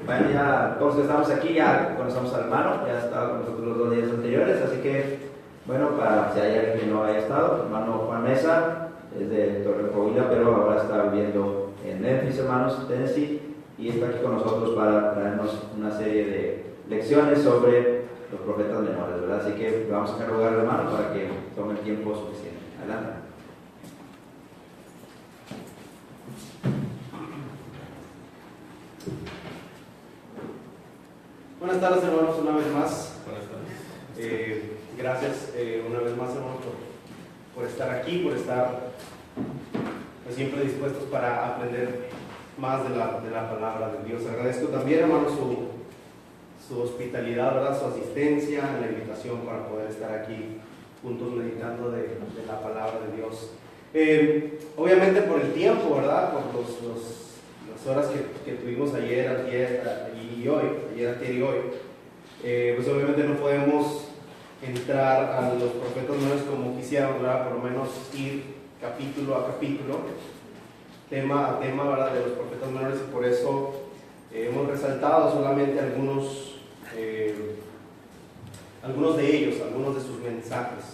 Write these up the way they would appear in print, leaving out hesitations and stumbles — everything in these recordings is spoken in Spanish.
Bueno, ya todos que estamos aquí ya conocemos al hermano, ya estaba con nosotros los 2 días anteriores, así que, bueno, para si hay alguien que no haya estado, el hermano Juan Mesa es de Torreón, Coahuila, pero ahora está viviendo en Memphis, hermanos, Tennessee, y está aquí con nosotros para traernos una serie de lecciones sobre los profetas menores, ¿verdad? Así que vamos a dejar lugar al hermano para que tome el tiempo suficiente. Adelante. Buenas tardes, hermanos, una vez más. Buenas tardes. Gracias una vez más, hermanos, por estar aquí, por estar pues, siempre dispuestos para aprender más de la palabra de Dios. Agradezco también, hermanos, su hospitalidad, ¿verdad? Su asistencia, la invitación para poder estar aquí juntos meditando de la palabra de Dios. Obviamente por el tiempo, ¿verdad? Por las horas que tuvimos ayer, antier y hoy, pues obviamente no podemos entrar a los profetas menores como quisiéramos, ¿verdad? Por lo menos ir capítulo a capítulo, tema a tema, ¿verdad? De los profetas menores, y por eso hemos resaltado solamente algunos de ellos, algunos de sus mensajes.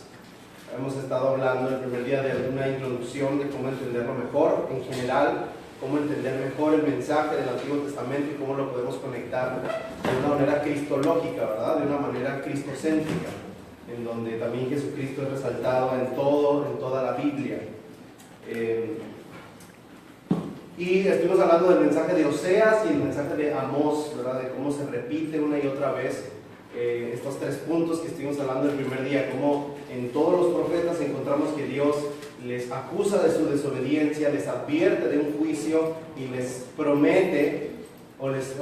Hemos estado hablando el primer día de una introducción de cómo entenderlo mejor, en general, cómo entender mejor el mensaje del Antiguo Testamento y cómo lo podemos conectar de una manera cristológica, ¿verdad? De una manera cristocéntrica, en donde también Jesucristo es resaltado en toda la Biblia. Y estuvimos hablando del mensaje de Oseas y el mensaje de Amós, ¿verdad? De cómo se repite una y otra vez estos 3 puntos que estuvimos hablando el primer día, cómo en todos los profetas encontramos que Dios les acusa de su desobediencia, les advierte de un juicio y les promete o les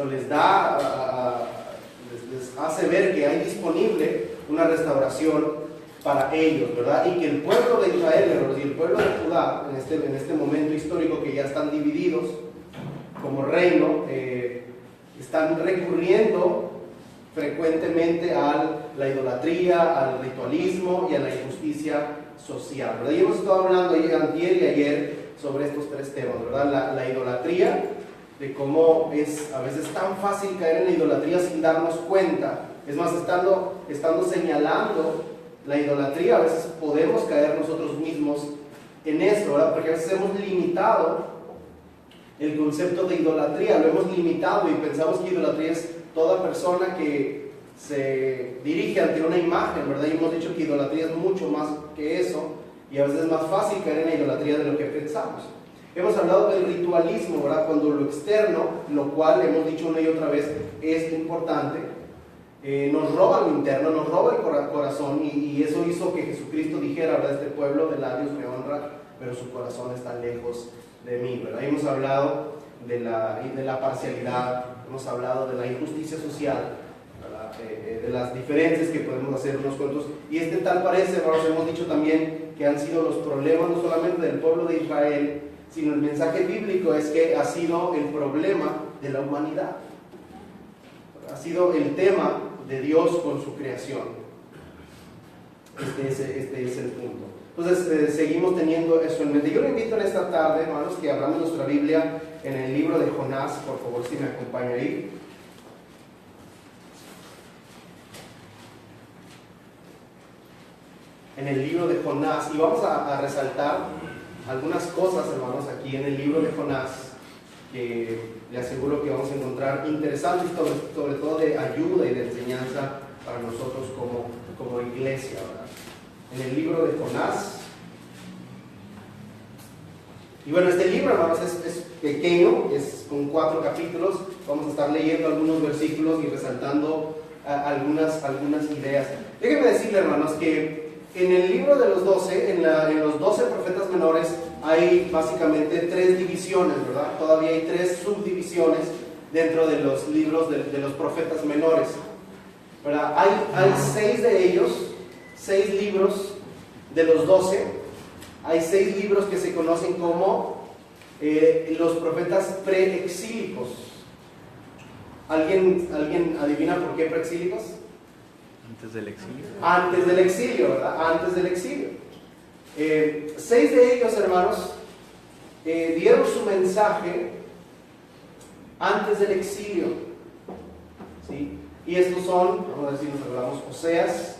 hace ver que hay disponible una restauración para ellos, ¿verdad? Y que el pueblo de Israel y el pueblo de Judá, en este momento histórico que ya están divididos como reino, están recurriendo frecuentemente a la idolatría, al ritualismo y a la injusticia social, ¿verdad? Y hemos estado hablando antier y ayer sobre estos 3 temas, ¿verdad? La idolatría, de cómo es a veces tan fácil caer en la idolatría sin darnos cuenta. Es más, estando señalando la idolatría, a veces podemos caer nosotros mismos en eso, ¿verdad? Porque a veces hemos limitado el concepto de idolatría, lo hemos limitado y pensamos que idolatría es toda persona que se dirige ante una imagen, ¿verdad? Y hemos dicho que idolatría es mucho más que eso, y a veces es más fácil caer en la idolatría de lo que pensamos. Hemos hablado del ritualismo, ¿verdad? Cuando lo externo, lo cual hemos dicho una y otra vez es importante, nos roba lo interno, nos roba el corazón, y eso hizo que Jesucristo dijera, ¿verdad? Este pueblo de labios me honra, pero su corazón está lejos de mí, ¿verdad? Y hemos hablado de la parcialidad, hemos hablado de la injusticia social, de las diferencias que podemos hacer unos con otros, y tal parece, hermanos, hemos dicho también que han sido los problemas no solamente del pueblo de Israel, sino el mensaje bíblico es que ha sido el problema de la humanidad, ha sido el tema de Dios con su creación. Este es el punto. Entonces seguimos teniendo eso en mente. Yo le invito en esta tarde, hermanos, que abramos nuestra Biblia en el libro de Jonás. Por favor, si me acompaña ahí. En el libro de Jonás, y vamos a resaltar algunas cosas, hermanos, aquí en el libro de Jonás, que le aseguro que vamos a encontrar interesantes, sobre todo de ayuda y de enseñanza para nosotros como iglesia, ¿verdad? En el libro de Jonás. Y bueno, este libro, hermanos, es pequeño, es con 4 capítulos. Vamos a estar leyendo algunos versículos y resaltando algunas ideas. Déjenme decirle, hermanos, que en el libro de los 12, en los 12 profetas menores, hay básicamente 3 divisiones, ¿verdad? Todavía hay 3 subdivisiones dentro de los libros de los profetas menores, ¿verdad? Hay 6 de ellos, 6 libros de los 12. Hay 6 libros que se conocen como los profetas preexílicos. ¿Alguien adivina por qué preexílicos? Antes del exilio. Antes del exilio, ¿verdad? Antes del exilio. 6 de ellos, hermanos, dieron su mensaje antes del exilio. ¿sí? Y estos son, vamos a ver si nos hablamos, Oseas,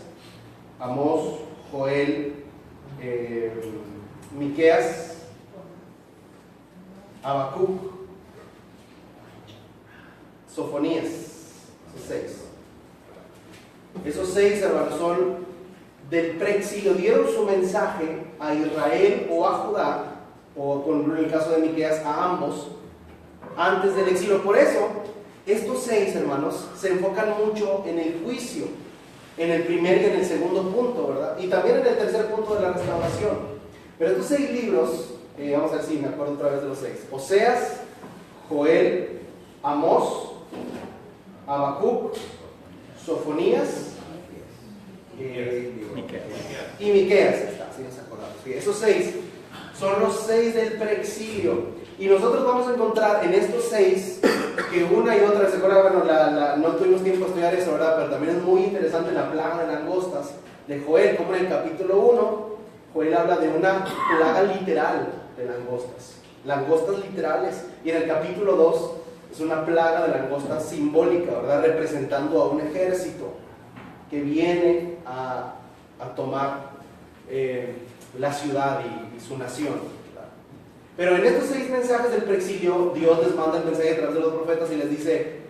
Amós, Joel, Miqueas, Habacuc, Sofonías, esos 6. Esos 6, hermanos, son del preexilio, dieron su mensaje a Israel o a Judá, o en el caso de Miqueas, a ambos, antes del exilio. Por eso, estos 6, hermanos, se enfocan mucho en el juicio, en el primer y en el segundo punto, ¿verdad? Y también en el tercer punto de la restauración. Pero estos 6 libros, vamos a ver si me acuerdo otra vez de los 6. Oseas, Joel, Amós, Habacuc, Sofonías y Miqueas. Está, si nos acordamos. Sí, esos 6 son los 6 del preexilio. Y nosotros vamos a encontrar en estos 6 que una y otra, ¿se acuerdan? Bueno, no tuvimos tiempo de estudiar eso, ¿verdad? Pero también es muy interesante la plaga de langostas de Joel, como en el capítulo 1, Joel habla de una plaga literal de langostas. Langostas literales. Y en el capítulo 2 es una plaga de langostas simbólica, ¿verdad? Representando a un ejército que viene a tomar la ciudad y su nación. Pero en estos 6 mensajes del preexilio, Dios les manda el mensaje a través de los profetas y les dice: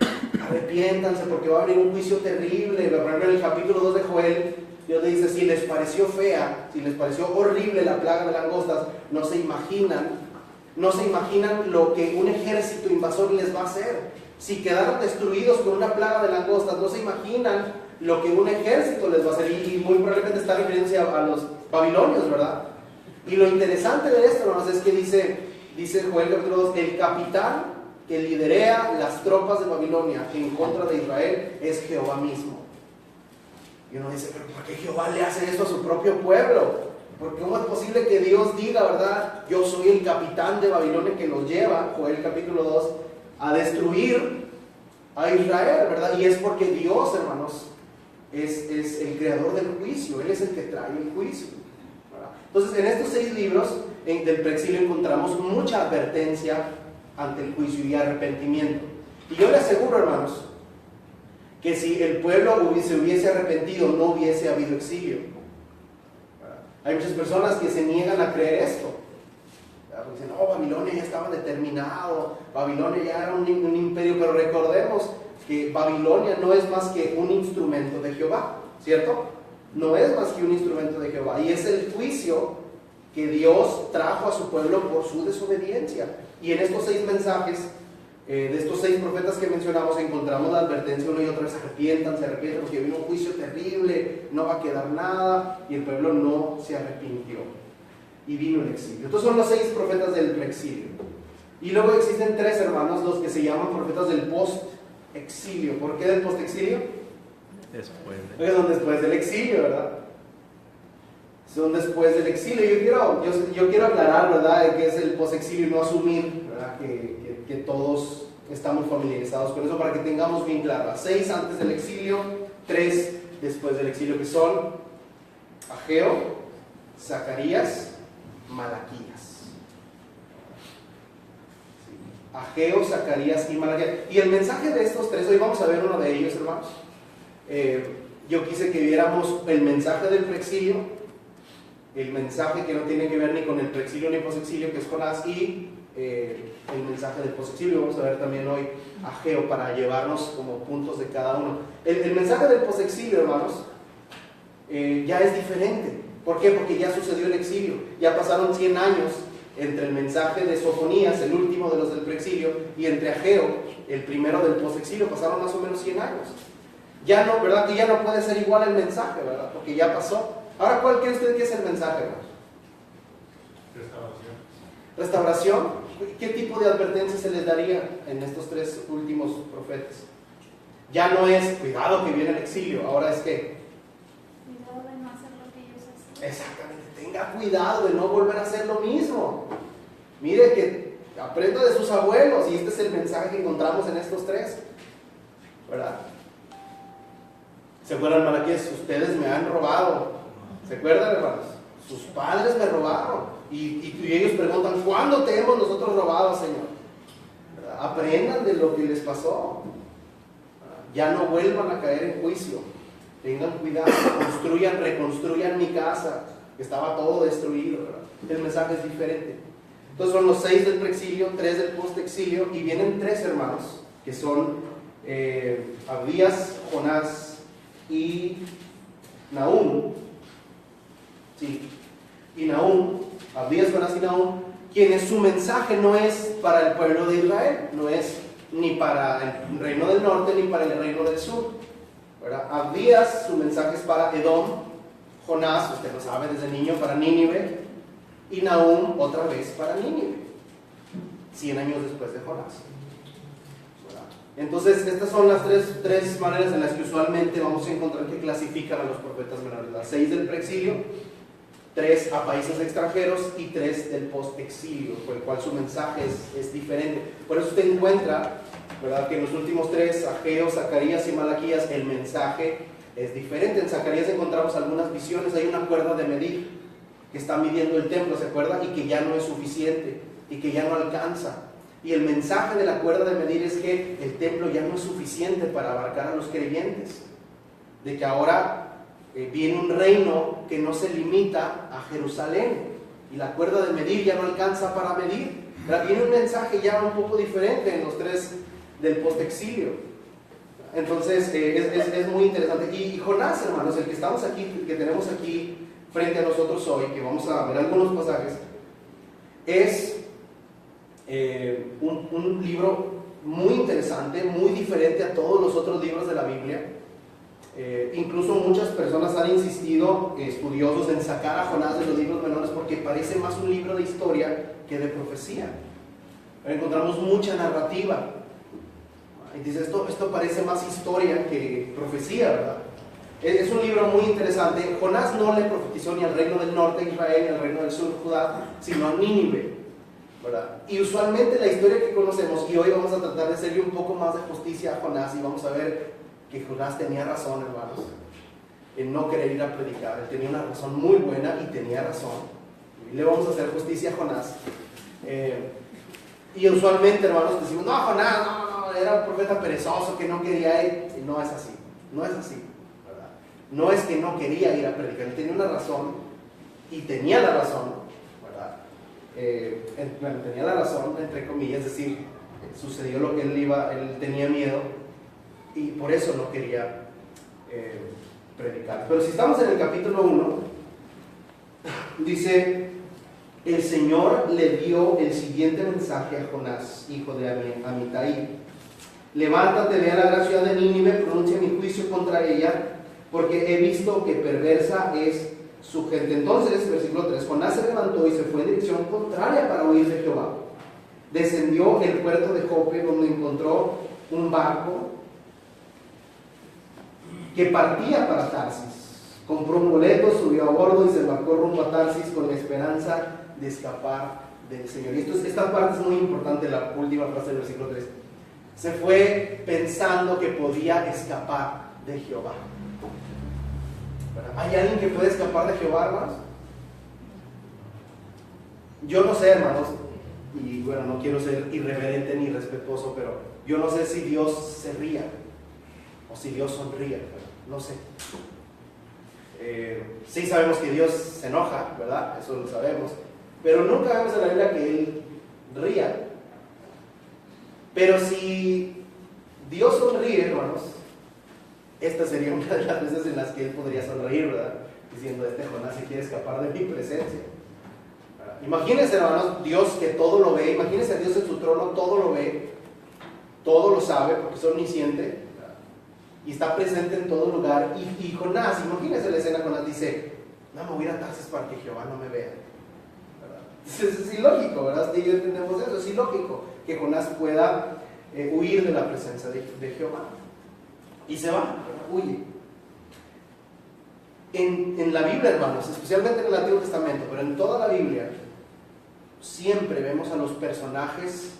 arrepiéntanse porque va a venir un juicio terrible. Por ejemplo, en el capítulo 2 de Joel, Dios le dice: si les pareció fea, si les pareció horrible la plaga de langostas, no se imaginan lo que un ejército invasor les va a hacer. Si quedaron destruidos con una plaga de langostas, no se imaginan lo que un ejército les va a hacer. Y muy probablemente está refiriéndose a los babilonios, ¿verdad? Y lo interesante de esto, hermanos, es que dice Joel capítulo 2, el capitán que liderea las tropas de Babilonia en contra de Israel es Jehová mismo. Y uno dice: ¿pero por qué Jehová le hace esto a su propio pueblo? Porque ¿cómo es posible que Dios diga, verdad, yo soy el capitán de Babilonia que los lleva, Joel capítulo 2, a destruir a Israel, verdad? Y es porque Dios, hermanos, es el creador del juicio, Él es el que trae el juicio. Entonces, en estos 6 libros del preexilio encontramos mucha advertencia ante el juicio y arrepentimiento. Y yo le aseguro, hermanos, que si el pueblo se hubiese arrepentido, no hubiese habido exilio. Hay muchas personas que se niegan a creer esto. Porque dicen: no, Babilonia ya estaba determinado, Babilonia ya era un imperio. Pero recordemos que Babilonia no es más que un instrumento de Jehová, ¿cierto? No es más que un instrumento de Jehová, y es el juicio que Dios trajo a su pueblo por su desobediencia. Y en estos 6 mensajes, de estos 6 profetas que mencionamos, encontramos la advertencia una y otra vez: arrepientan, porque viene un juicio terrible, no va a quedar nada. Y el pueblo no se arrepintió y vino el exilio. Entonces son los 6 profetas del preexilio. Y luego existen 3, hermanos, los que se llaman profetas del post-exilio. ¿Por qué del post-exilio? Son después del exilio, ¿verdad? Son después del exilio. Yo quiero aclarar, ¿verdad?, de qué es el post-exilio y no asumir, ¿verdad?, que todos estamos familiarizados con eso, para que tengamos bien claro. 6 antes del exilio, 3 después del exilio, que son Ageo, Zacarías, Malaquías. Ageo, Zacarías y Malaquías. Y el mensaje de estos 3, hoy vamos a ver uno de ellos, hermanos. Yo quise que viéramos el mensaje del preexilio, el mensaje que no tiene que ver ni con el preexilio ni posexilio, que es Jonás, y el mensaje del posexilio. Vamos a ver también hoy Ageo, para llevarnos como puntos de cada uno. El mensaje del posexilio, hermanos, ya es diferente. ¿Por qué? Porque ya sucedió el exilio. Ya pasaron 100 años entre el mensaje de Sofonías, el último de los del preexilio, y entre Ageo, el primero del posexilio. Pasaron más o menos 100 años. Ya no, ¿verdad? Que ya no puede ser igual el mensaje, ¿verdad? Porque ya pasó. Ahora, ¿cuál cree usted que es el mensaje, hermanos? Restauración. ¿Qué tipo de advertencia se les daría en estos 3 últimos profetas? Ya no es cuidado que viene el exilio, ahora es que cuidado de no hacer lo que ellos hacen. exactamente, tenga cuidado de no volver a hacer lo mismo. Mire que aprenda de sus abuelos, y este es el mensaje que encontramos en estos 3, ¿verdad? ¿Se acuerdan, Malaquías? Ustedes me han robado. ¿Se acuerdan, hermanos? Sus padres me robaron. Y ellos preguntan: ¿cuándo te hemos nosotros robado, Señor? ¿Verdad? Aprendan de lo que les pasó. ya no vuelvan a caer en juicio, tengan cuidado, reconstruyan mi casa, que estaba todo destruido, ¿verdad? El mensaje es diferente. Entonces son los 6 del preexilio, 3 del postexilio, y vienen 3 hermanos, que son Abdías, Jonás y Nahum. Sí, y Nahum, Abdías, Jonás y Nahum, quienes su mensaje no es para el pueblo de Israel, no es ni para el reino del norte ni para el reino del sur, ¿verdad? Abdías, su mensaje es para Edom, Jonás, usted lo sabe desde niño, para Nínive, y Nahum otra vez para Nínive, 100 años después de Jonás, ¿verdad? Entonces estas son las tres maneras en las que usualmente vamos a encontrar que clasifican a los profetas menores: las 6 del preexilio, 3 a países extranjeros y 3 del post-exilio, por el cual su mensaje es diferente. Por eso usted encuentra, ¿verdad?, que en los últimos 3, Ageo, Zacarías y Malaquías, el mensaje es diferente. En Zacarías encontramos algunas visiones, hay una cuerda de medir que está midiendo el templo, ¿se acuerda? Y que ya no es suficiente, y que ya no alcanza. Y el mensaje de la cuerda de medir es que el templo ya no es suficiente para abarcar a los creyentes, de que ahora viene un reino que no se limita a Jerusalén, y la cuerda de medir ya no alcanza para medir. Viene un mensaje ya un poco diferente en los 3 del postexilio. Entonces es muy interesante. Y Jonás, hermanos, el que estamos aquí, el que tenemos aquí frente a nosotros hoy, que vamos a ver algunos pasajes, es un libro muy interesante, muy diferente a todos los otros libros de la Biblia. Incluso muchas personas han insistido, estudiosos, en sacar a Jonás de los libros menores porque parece más un libro de historia que de profecía. Encontramos mucha narrativa. Y dice, esto parece más historia que profecía, ¿verdad? Es un libro muy interesante. Jonás no le profetizó ni al reino del norte, Israel, ni al reino del sur, Judá, sino a Nínive, ¿verdad? Y usualmente la historia que conocemos, y hoy vamos a tratar de hacerle un poco más de justicia a Jonás, y vamos a ver que Jonás tenía razón, hermanos, en no querer ir a predicar. Él tenía una razón muy buena y tenía razón. Y le vamos a hacer justicia a Jonás. Y usualmente, hermanos, decimos, no, Jonás, no, era un profeta perezoso que no quería ir. Y no es así, no es así, ¿verdad? No es que no quería ir a predicar, él tenía una razón, y tenía la razón, ¿verdad? Tenía la razón, entre comillas, es decir, sucedió lo que él tenía miedo, y por eso no quería predicar. Pero si estamos en el capítulo 1, dice, el Señor le dio el siguiente mensaje a Jonás, hijo de Amitai: levántate, ve a la gran ciudad de Nínive, pronuncia mi juicio contra ella, porque he visto que perversa es su gente. Entonces, versículo 3, Jonás se levantó y se fue en dirección contraria para huir de Jehová. Descendió el puerto de Jope, donde encontró un barco que partía para Tarsis. Compró un boleto, subió a bordo y se embarcó rumbo a Tarsis con la esperanza de escapar del Señor. Y esta parte es muy importante, la última frase del versículo 3. Se fue pensando que podía escapar de Jehová. ¿Hay alguien que puede escapar de Jehová, hermanos? Yo no sé, hermanos, y bueno, no quiero ser irreverente ni irrespetuoso, pero yo no sé si Dios se ría o si Dios sonríe, no sé. Sí sabemos que Dios se enoja, ¿verdad? Eso lo sabemos, pero nunca vemos en la Biblia que Él ría. Pero si Dios sonríe, hermanos, esta sería una de las veces en las que Él podría sonreír, ¿verdad? Diciendo, Jonás se quiere escapar de mi presencia. Imagínense, hermanos, Dios que todo lo ve. Imagínense a Dios en su trono, todo lo ve, todo lo sabe, porque es omnisciente, y está presente en todo lugar. Y Jonás, imagínense la escena. Jonás dice, no, me voy a ir a Tarsis para que Jehová no me vea, ¿verdad? Es ilógico, ¿verdad? Y entendemos eso, es ilógico que Jonás pueda huir de la presencia de Jehová. Y se va, ¿verdad? Huye. En la Biblia, hermanos, especialmente en el Antiguo Testamento, pero en toda la Biblia, siempre vemos a los personajes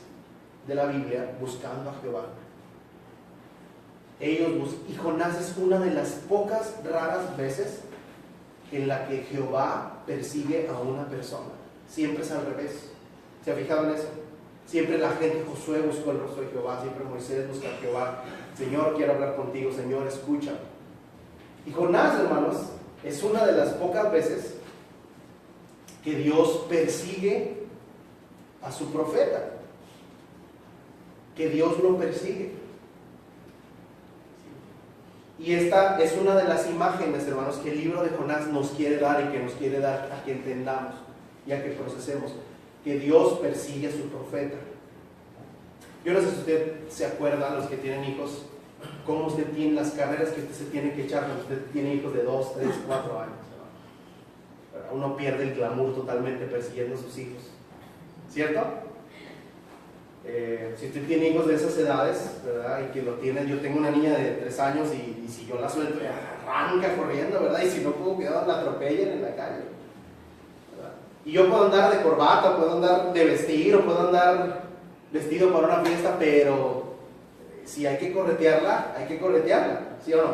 de la Biblia buscando a Jehová. Y Jonás es una de las pocas raras veces en la que Jehová persigue a una persona. Siempre es al revés. ¿Se ha fijado en eso? Siempre la gente, Josué buscó el rostro de Jehová, siempre Moisés busca a Jehová. Señor, quiero hablar contigo, Señor, escucha. Y Jonás, hermanos, es una de las pocas veces que Dios persigue a su profeta, que Dios lo persigue. Y esta es una de las imágenes, hermanos, que el libro de Jonás nos quiere dar y que nos quiere dar a que entendamos y a que procesemos, que Dios persigue a su profeta. Yo no sé si usted se acuerda, los que tienen hijos, cómo usted tiene las carreras que usted se tiene que echar cuando usted tiene hijos de 2, 3, 4 años. Uno pierde el glamour totalmente persiguiendo a sus hijos, ¿cierto? Si usted tiene hijos de esas edades, ¿verdad? Y que lo tienen, yo tengo una niña de 3 años y si yo la suelto, arranca corriendo, ¿verdad? Y si no puedo, cuidado, la atropellan en la calle, ¿verdad? Y yo puedo andar de corbata, puedo andar de vestir, o puedo andar vestido para una fiesta, pero si hay que corretearla, ¿sí o no?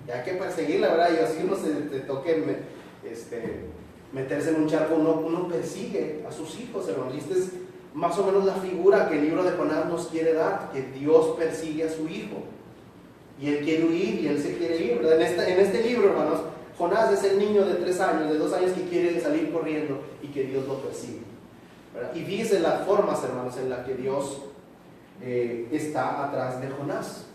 Y hay que perseguirla, ¿verdad? Y así uno se toque meterse en un charco, uno persigue a sus hijos, hermanos. Y esta es más o menos la figura que el libro de Jonás nos quiere dar, que Dios persigue a su hijo. Y él quiere huir y él se quiere ir, ¿verdad? En este libro, hermanos, Jonás es el niño de 3 años, de 2 años que quiere salir corriendo y que Dios lo persigue, ¿verdad? Y fíjense las formas, hermanos, en las que Dios está atrás de Jonás,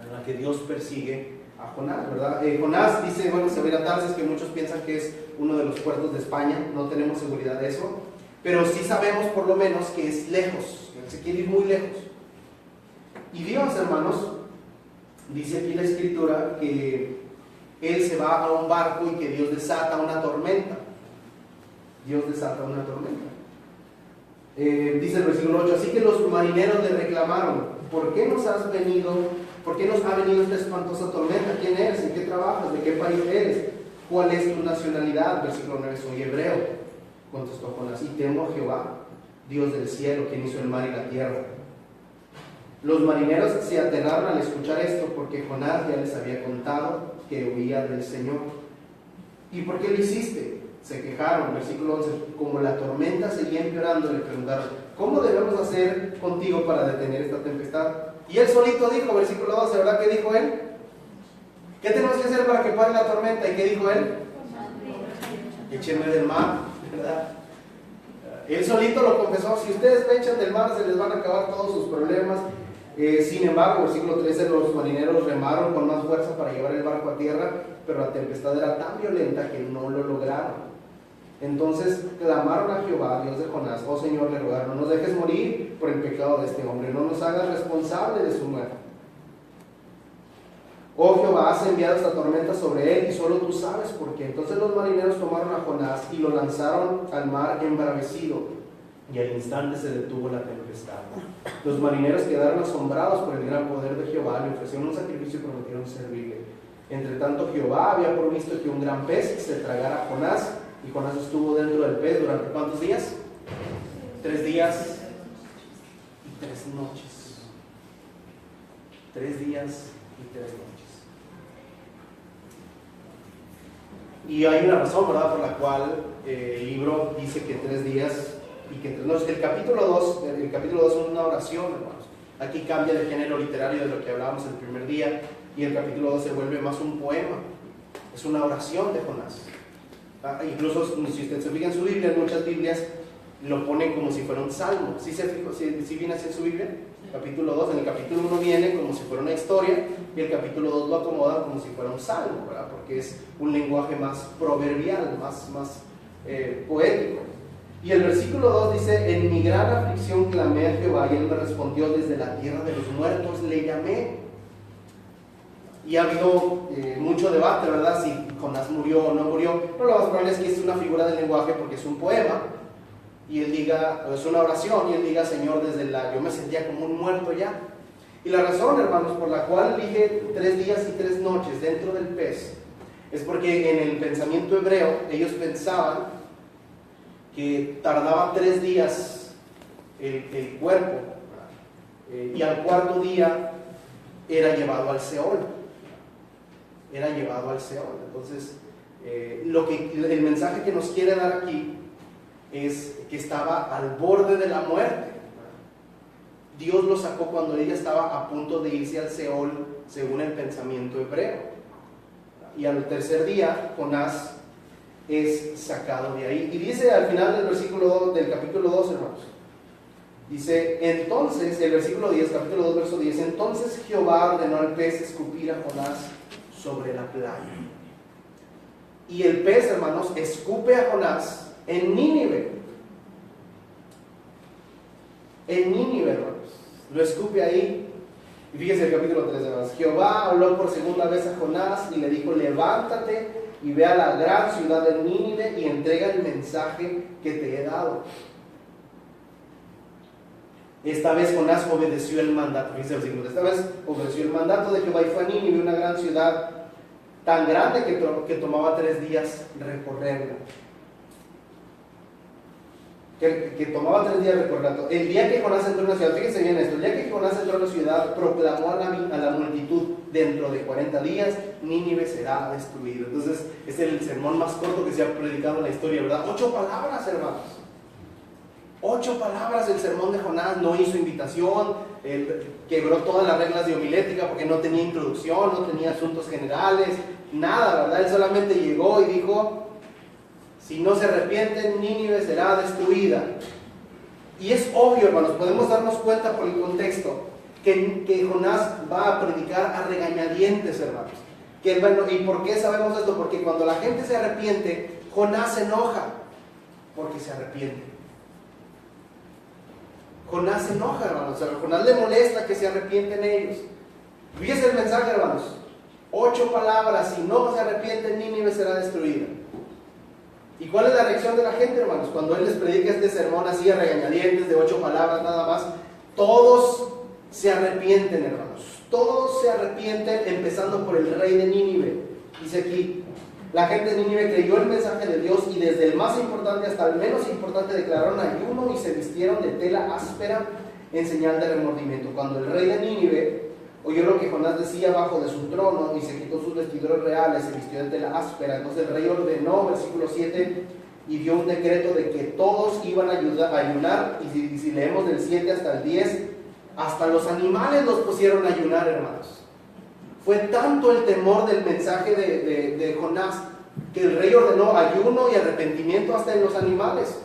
en la que Dios persigue a Jonás, ¿verdad? Jonás dice, bueno, se va a ir a Tarsis, que muchos piensan que es uno de los puertos de España, no tenemos seguridad de eso, pero sí sabemos por lo menos que es lejos, que se quiere ir muy lejos. Y Dios, hermanos, dice aquí la escritura que él se va a un barco y que Dios desata una tormenta. Dios desata una tormenta. Dice el versículo 8, así que los marineros le reclamaron, ¿por qué nos ha venido esta espantosa tormenta? ¿Quién eres? ¿En qué trabajas? ¿De qué país eres? ¿Cuál es tu nacionalidad? Versículo 9, soy hebreo, contestó Jonás, y temo a Jehová, Dios del cielo, quien hizo el mar y la tierra. Los marineros se aterraron al escuchar esto, porque Jonás ya les había contado que huía del Señor. ¿Y por qué lo hiciste? Se quejaron, versículo 11, como la tormenta seguía empeorando, le preguntaron, ¿cómo debemos hacer contigo para detener esta tempestad? Y él solito dijo, versículo 12, ¿verdad? ¿Qué dijo él? ¿Qué tenemos que hacer para que pare la tormenta? ¿Y qué dijo él? Échenme del mar, ¿verdad? Él solito lo confesó, si ustedes me echan del mar se les van a acabar todos sus problemas. Sin embargo, versículo 13, los marineros remaron con más fuerza para llevar el barco a tierra, pero la tempestad era tan violenta que no lo lograron. Entonces clamaron a Jehová, Dios de Jonás, oh Señor, le rogaron, no nos dejes morir por el pecado de este hombre, no nos hagas responsable de su muerte. Oh Jehová, has enviado esta tormenta sobre él y solo tú sabes por qué. Entonces los marineros tomaron a Jonás y lo lanzaron al mar embravecido, y al instante se detuvo la tempestad. Los marineros quedaron asombrados por el gran poder de Jehová, le ofrecieron un sacrificio y prometieron servirle. Entre tanto Jehová había provisto que un gran pez se tragara a Jonás, y Jonás estuvo dentro del pez durante ¿cuántos días? 3 días y 3 noches. 3 días y 3 noches. Y hay una razón, ¿verdad?, por la cual el libro dice que 3 días y que 3 noches. El capítulo 2 es una oración, hermanos. Aquí cambia de género literario de lo que hablábamos el primer día, y el capítulo 2 se vuelve más un poema. Es una oración de Jonás. Incluso si usted se fija en su Biblia, en muchas Biblias lo ponen como si fuera un salmo. ¿Sí viene así en su Biblia? Capítulo 2, en el capítulo 1 viene como si fuera una historia, y el capítulo 2 lo acomoda como si fuera un salmo, ¿verdad? Porque es un lenguaje más proverbial, más poético. Y el versículo 2 dice, en mi gran aflicción clamé a Jehová y él me respondió, desde la tierra de los muertos le llamé. Y ha habido mucho debate, ¿verdad?, si Jonás murió o no murió, pero lo más probable es que es una figura del lenguaje porque es un poema, y él diga, es una oración, y él diga, Señor, yo me sentía como un muerto ya. Y la razón, hermanos, por la cual dije 3 días y 3 noches dentro del pez, es porque en el pensamiento hebreo ellos pensaban que tardaba 3 días el cuerpo, y al 4.º día era llevado al Seol. Entonces, el mensaje que nos quiere dar aquí es que estaba al borde de la muerte. Dios lo sacó cuando ella estaba a punto de irse al Seol, según el pensamiento hebreo. Y al tercer día, Jonás es sacado de ahí. Y dice al final del versículo 2, del capítulo 2, hermanos, dice, entonces, el versículo 10, capítulo 2, verso 10, entonces Jehová ordenó al pez escupir a Jonás sobre la playa. Y el pez, hermanos, escupe a Jonás en Nínive. En Nínive, hermanos. Lo escupe ahí. Y fíjense el capítulo 3, hermanos. Jehová habló por segunda vez a Jonás y le dijo, levántate y ve a la gran ciudad de Nínive y entrega el mensaje que te he dado. Esta vez Jonás obedeció el mandato. Fíjense el versículo. Esta vez obedeció el mandato de Jehová y fue a Nínive, una gran ciudad tan grande que tomaba 3 días recorrerla. Que tomaba 3 días recorrerla. El día que Jonás entró en la ciudad, fíjense bien esto, el día que Jonás entró en la ciudad, proclamó a la multitud, dentro de 40 días, Nínive será destruido. Entonces, es el sermón más corto que se ha predicado en la historia, ¿verdad? 8 palabras, hermanos. 8 palabras el sermón de Jonás. No hizo invitación, quebró todas las reglas de homilética porque no tenía introducción, no tenía asuntos generales, nada, ¿verdad? Él solamente llegó y dijo, si no se arrepienten, Nínive será destruida. Y es obvio, hermanos, podemos darnos cuenta por el contexto que Jonás va a predicar a regañadientes, hermanos. ¿Y por qué sabemos esto? Porque cuando la gente se arrepiente, Jonás se enoja porque se arrepiente. Jonás se enoja, hermanos. A Jonás le molesta que se arrepienten ellos. Fíjense el mensaje, hermanos. 8 palabras, si no se arrepienten, Nínive será destruida. ¿Y cuál es la reacción de la gente, hermanos? Cuando él les predica este sermón así a regañadientes de 8 palabras nada más, todos se arrepienten, hermanos. Todos se arrepienten, empezando por el rey de Nínive. Dice aquí, la gente de Nínive creyó el mensaje de Dios y desde el más importante hasta el menos importante declararon ayuno y se vistieron de tela áspera en señal de remordimiento. Cuando el rey de Nínive oyó lo que Jonás decía bajo de su trono y se quitó sus vestiduras reales, se vistió de tela áspera. Entonces el rey ordenó, versículo 7, y dio un decreto de que todos iban a ayunar. Y si leemos del 7 hasta el 10, hasta los animales los pusieron a ayunar, hermanos. Fue tanto el temor del mensaje de Jonás que el rey ordenó ayuno y arrepentimiento hasta en los animales.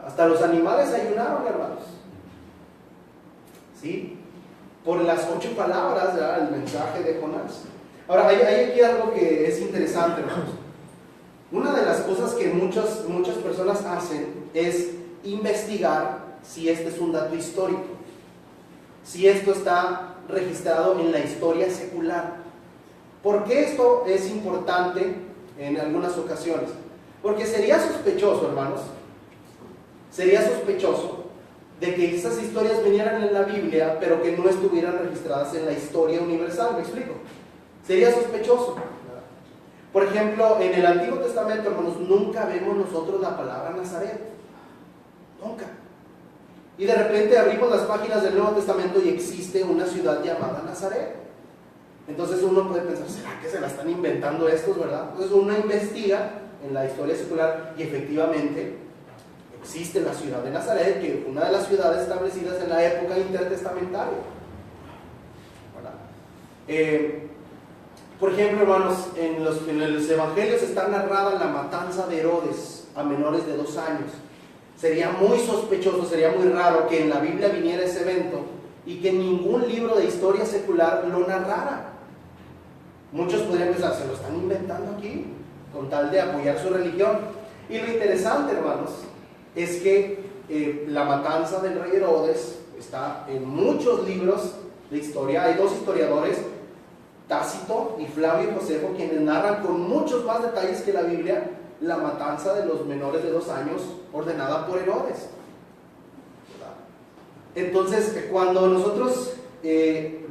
Hasta los animales ayunaron, hermanos. ¿Sí? Por las 8 palabras, ¿verdad?, el mensaje de Jonás. Ahora, hay aquí algo que es interesante, hermanos. Una de las cosas que muchas personas hacen es investigar si este es un dato histórico, si esto está registrado en la historia secular. ¿Por qué esto es importante en algunas ocasiones? Porque sería sospechoso, hermanos, sería sospechoso de que esas historias vinieran en la Biblia, pero que no estuvieran registradas en la historia universal. ¿Me explico? Sería sospechoso. Por ejemplo, en el Antiguo Testamento, hermanos, nunca vemos nosotros la palabra Nazaret. Nunca. Y de repente abrimos las páginas del Nuevo Testamento y existe una ciudad llamada Nazaret. Entonces uno puede pensar, ¿será que se la están inventando estos, verdad? Entonces uno investiga en la historia secular y efectivamente existe la ciudad de Nazaret, que fue una de las ciudades establecidas en la época intertestamentaria, ¿verdad? Por ejemplo, hermanos, en los evangelios está narrada la matanza de Herodes a menores de 2 años. Sería muy sospechoso, sería muy raro que en la Biblia viniera ese evento y que ningún libro de historia secular lo narrara. Muchos podrían pensar, ¿se lo están inventando aquí? Con tal de apoyar su religión. Y lo interesante, hermanos, es que la matanza del rey Herodes está en muchos libros de historia. Hay 2 historiadores, Tácito y Flavio Josefo, quienes narran con muchos más detalles que la Biblia la matanza de los menores de 2 años ordenada por Herodes. Entonces, cuando nosotros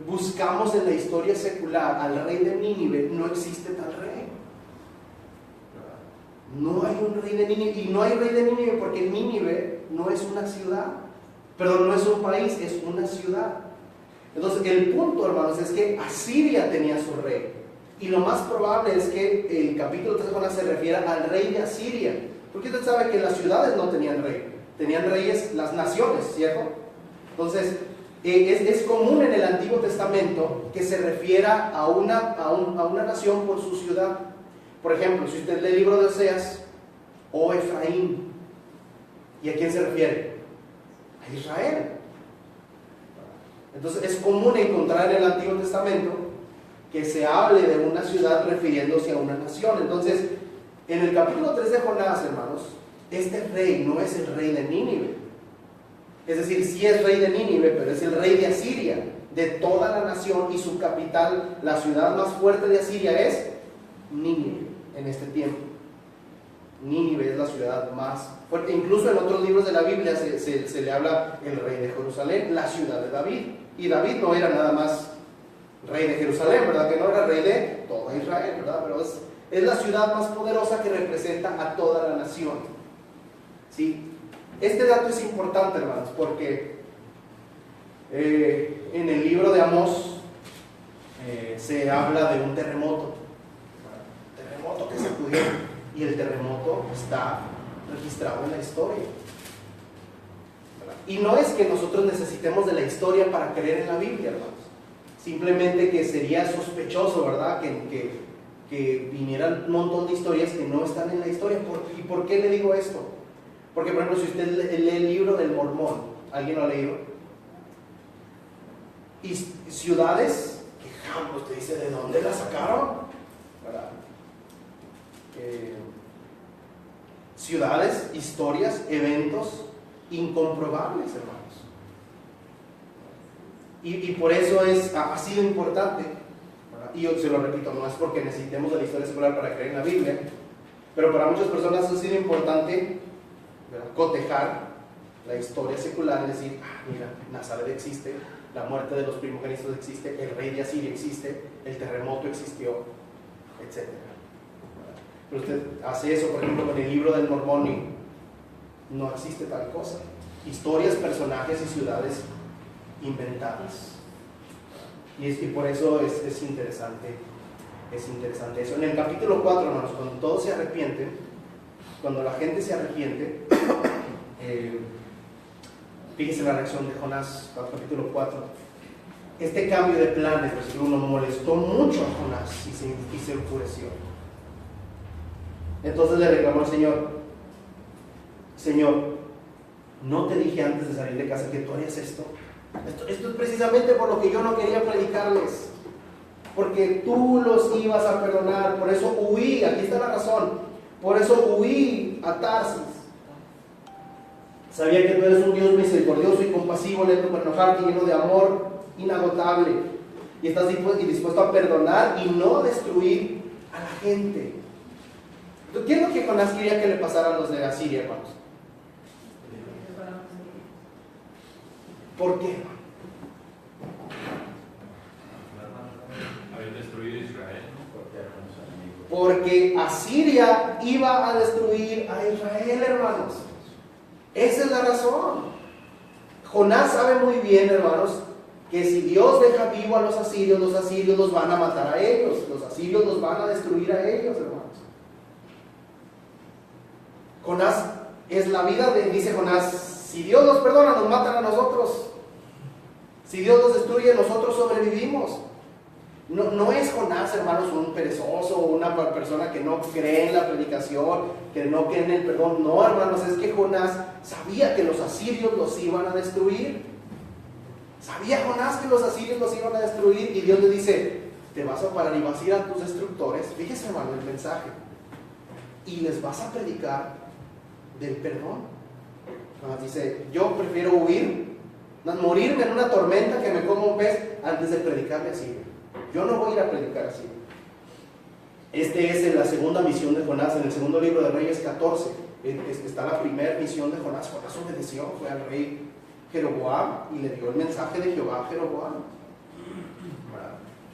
buscamos en la historia secular al rey de Nínive, no existe tal rey. No hay un rey de Nínive, y no hay rey de Nínive porque Nínive no es una ciudad, perdón, no es un país, es una ciudad. Entonces, el punto, hermanos, es que Asiria tenía su rey. Y lo más probable es que el capítulo 3 de Jonás se refiera al rey de Asiria. Porque usted sabe que las ciudades no tenían rey. Tenían reyes las naciones, ¿cierto? Entonces, es común en el Antiguo Testamento que se refiera a una nación por su ciudad. Por ejemplo, si usted lee el libro de Oseas, o Efraín, ¿y a quién se refiere? A Israel. Entonces, es común encontrar en el Antiguo Testamento que se hable de una ciudad refiriéndose a una nación. Entonces, en el capítulo 3 de Jonás, hermanos, este rey no es el rey de Nínive. Es decir, sí es rey de Nínive, pero es el rey de Asiria, de toda la nación, y su capital, la ciudad más fuerte de Asiria, es Nínive en este tiempo. Nínive es la ciudad más fuerte. Incluso en otros libros de la Biblia se le habla el rey de Jerusalén, la ciudad de David. Y David no era nada más rey de Jerusalén, ¿verdad? Que no era rey de toda Israel, ¿verdad? Pero es la ciudad más poderosa que representa a toda la nación. ¿Sí? Este dato es importante, hermanos, porque en el libro de Amós se habla de un terremoto que sacudió, y el terremoto está registrado en la historia. Y no es que nosotros necesitemos de la historia para creer en la Biblia, hermanos. Simplemente que sería sospechoso, ¿verdad? Que vinieran un montón de historias que no están en la historia. ¿Y por qué le digo esto? Porque, por ejemplo, si usted lee el libro del Mormón, ¿alguien lo ha leído? Y ciudades que jamás usted dice, ¿de dónde la sacaron? ¿Verdad? Ciudades, historias, eventos incomprobables, hermanos. Y por eso ha sido importante, ¿verdad? Y yo se lo repito, no es porque necesitemos de la historia secular para creer en la Biblia, pero para muchas personas ha sido importante, ¿verdad?, cotejar la historia secular y decir, mira, Nazaret existe, la muerte de los primogénitos existe, el rey de Asiria existe, el terremoto existió, etc. Pero usted hace eso, por ejemplo, con el libro del Mormón, y no existe tal cosa. Historias, personajes y ciudades inventadas. Y por eso es interesante eso. En el capítulo 4, hermanos, cuando todos se arrepienten, cuando la gente se arrepiente, fíjese la reacción de Jonás, capítulo 4. Este cambio de planes, versículo 1, molestó mucho a Jonás y se enfureció. Entonces le reclamó al Señor: Señor, ¿no te dije antes de salir de casa que tú harías esto? Esto es precisamente por lo que yo no quería predicarles, porque tú los ibas a perdonar. Por eso huí, aquí está la razón, por eso huí a Tarsis. Sabía que tú eres un Dios misericordioso y compasivo, lento para enojarte, lleno de amor inagotable, y estás dispuesto a perdonar y no a destruir a la gente. ¿Qué es lo que Jonás quería que le pasara a los de Asiria, hermanos? ¿Por qué? Había destruido Israel, ¿no? Porque Asiria iba a destruir a Israel, hermanos. Esa es la razón. Jonás sabe muy bien, hermanos, que si Dios deja vivo a los asirios los van a matar a ellos. Los asirios los van a destruir a ellos, hermanos. Jonás es la vida dice Jonás, si Dios nos perdona, nos matan a nosotros. Si Dios nos destruye, nosotros sobrevivimos. No es Jonás, hermanos, un perezoso, una persona que no cree en la predicación, que no cree en el perdón. No, hermanos, es que Jonás sabía que los asirios los iban a destruir. Sabía Jonás que los asirios los iban a destruir, y Dios le dice: te vas a parar y vas a ir a tus destructores. Fíjese, hermano, el mensaje. Y les vas a predicar del perdón. Jonás dice: yo prefiero huir, morirme en una tormenta que me coma un pez antes de predicarle así. Yo no voy a ir a predicar así. Es la segunda misión de Jonás. En el segundo libro de Reyes 14 está la primera misión de Jonás. Jonás obedeció, fue al rey Jeroboam y le dio el mensaje de Jehová a Jeroboam.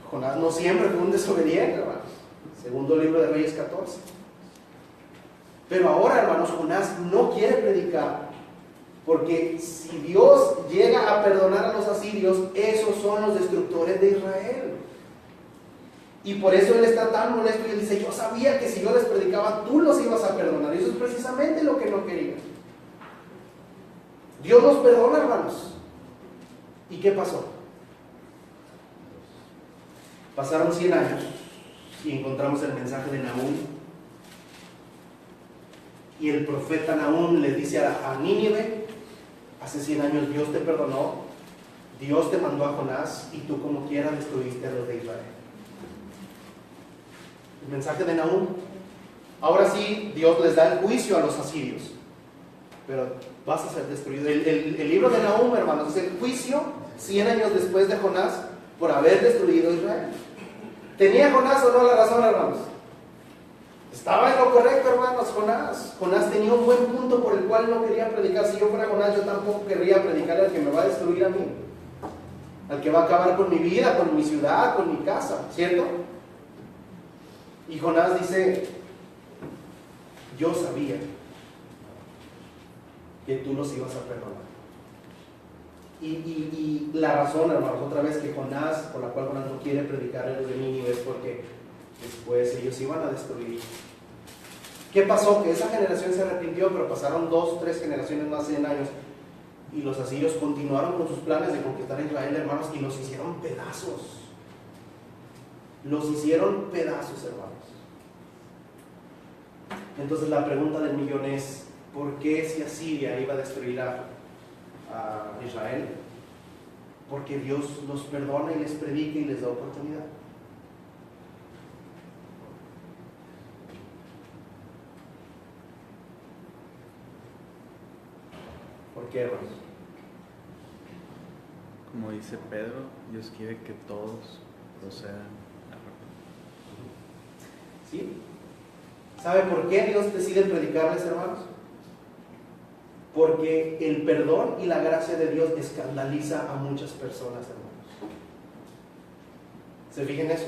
Jonás no siempre fue un desobediente, hermanos. Segundo libro de Reyes 14. Pero ahora, hermanos, Jonás no quiere predicar, porque si Dios llega a perdonar a los asirios, esos son los destructores de Israel. Y por eso él está tan molesto y él dice: yo sabía que si yo les predicaba, tú los ibas a perdonar. Y eso es precisamente lo que no quería. Dios nos perdona, hermanos, ¿Y qué pasó? Pasaron 100 años y encontramos el mensaje de Nahum. Y el profeta Nahum le dice a Nínive: hace 100 años Dios te perdonó, Dios te mandó a Jonás y tú como quiera destruiste a los de Israel. El mensaje de Nahum. Ahora sí, Dios les da el juicio a los asirios, pero vas a ser destruido. El libro de Nahum, hermanos, es el juicio 100 años después de Jonás por haber destruido a Israel. ¿Tenía Jonás o no la razón, hermanos? Estaba en lo correcto, hermanos, Jonás. Jonás tenía un buen punto por el cual no quería predicar. Si yo fuera Jonás, yo tampoco querría predicar al que me va a destruir a mí, al que va a acabar con mi vida, con mi ciudad, con mi casa, ¿cierto? Y Jonás dice: yo sabía que tú los ibas a perdonar. Y la razón, hermanos, otra vez que Jonás, por la cual Jonás no quiere predicar a los de Nínive, es porque después ellos iban a destruir. ¿Qué pasó? Que esa generación se arrepintió, pero pasaron 2, 3 generaciones más, 100 años, y los asirios continuaron con sus planes de conquistar a Israel, hermanos, y los hicieron pedazos. Los hicieron pedazos, hermanos. Entonces la pregunta del millón es: ¿por qué si Asiria iba a destruir a Israel? Porque Dios los perdona y les predica y les da oportunidad. ¿Por qué, hermanos? Como dice Pedro, Dios quiere que todos procedan a arrepentirse. ¿Sí? ¿Sabe por qué Dios decide predicarles, hermanos? Porque el perdón y la gracia de Dios escandaliza a muchas personas, hermanos. ¿Se fijan eso?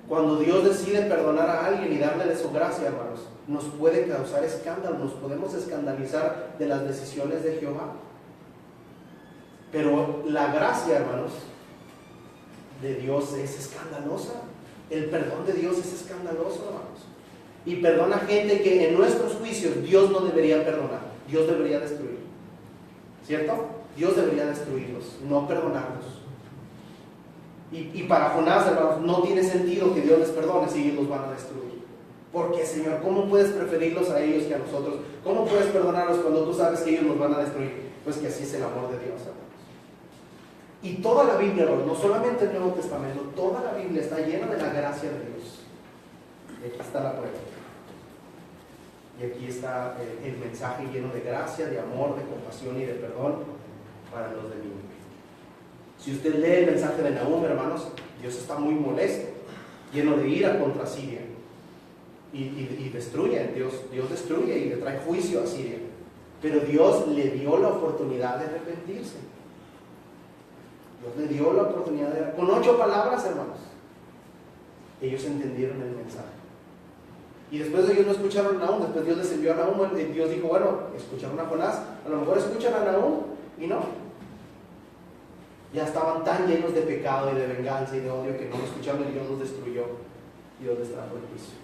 Cuando Dios decide perdonar a alguien y darle de su gracia, hermanos, nos puede causar escándalo, nos podemos escandalizar de las decisiones de Jehová. Pero la gracia, hermanos, de Dios es escandalosa. El perdón de Dios es escandaloso, hermanos. Y perdona gente que en nuestros juicios Dios no debería perdonar. Dios debería destruir. ¿Cierto? Dios debería destruirlos, no perdonarlos. Y para Jonás, hermanos, no tiene sentido que Dios les perdone si ellos los van a destruir. Porque, Señor, ¿cómo puedes preferirlos a ellos que a nosotros? ¿Cómo puedes perdonarlos cuando tú sabes que ellos nos van a destruir? Pues que así es el amor de Dios, hermanos. Y toda la Biblia, hermanos, no solamente el Nuevo Testamento, toda la Biblia está llena de la gracia de Dios. Y aquí está la prueba. Y aquí está el mensaje lleno de gracia, de amor, de compasión y de perdón para los de Nínive. Si usted lee el mensaje de Nahum, hermanos, Dios está muy molesto, lleno de ira contra Siria. Y destruye, Dios destruye y le trae juicio a Siria. Pero Dios le dio la oportunidad de arrepentirse. Dios le dio la oportunidad de... Con 8 palabras, hermanos, ellos entendieron el mensaje. Y después ellos no escucharon a Nahum. Después Dios les envió a Nahum. Dios dijo: bueno, escucharon a Jonás, a lo mejor escuchan a Nahum. Y no. Ya estaban tan llenos de pecado y de venganza y de odio que no lo escucharon y Dios los destruyó. Dios les trajo el juicio.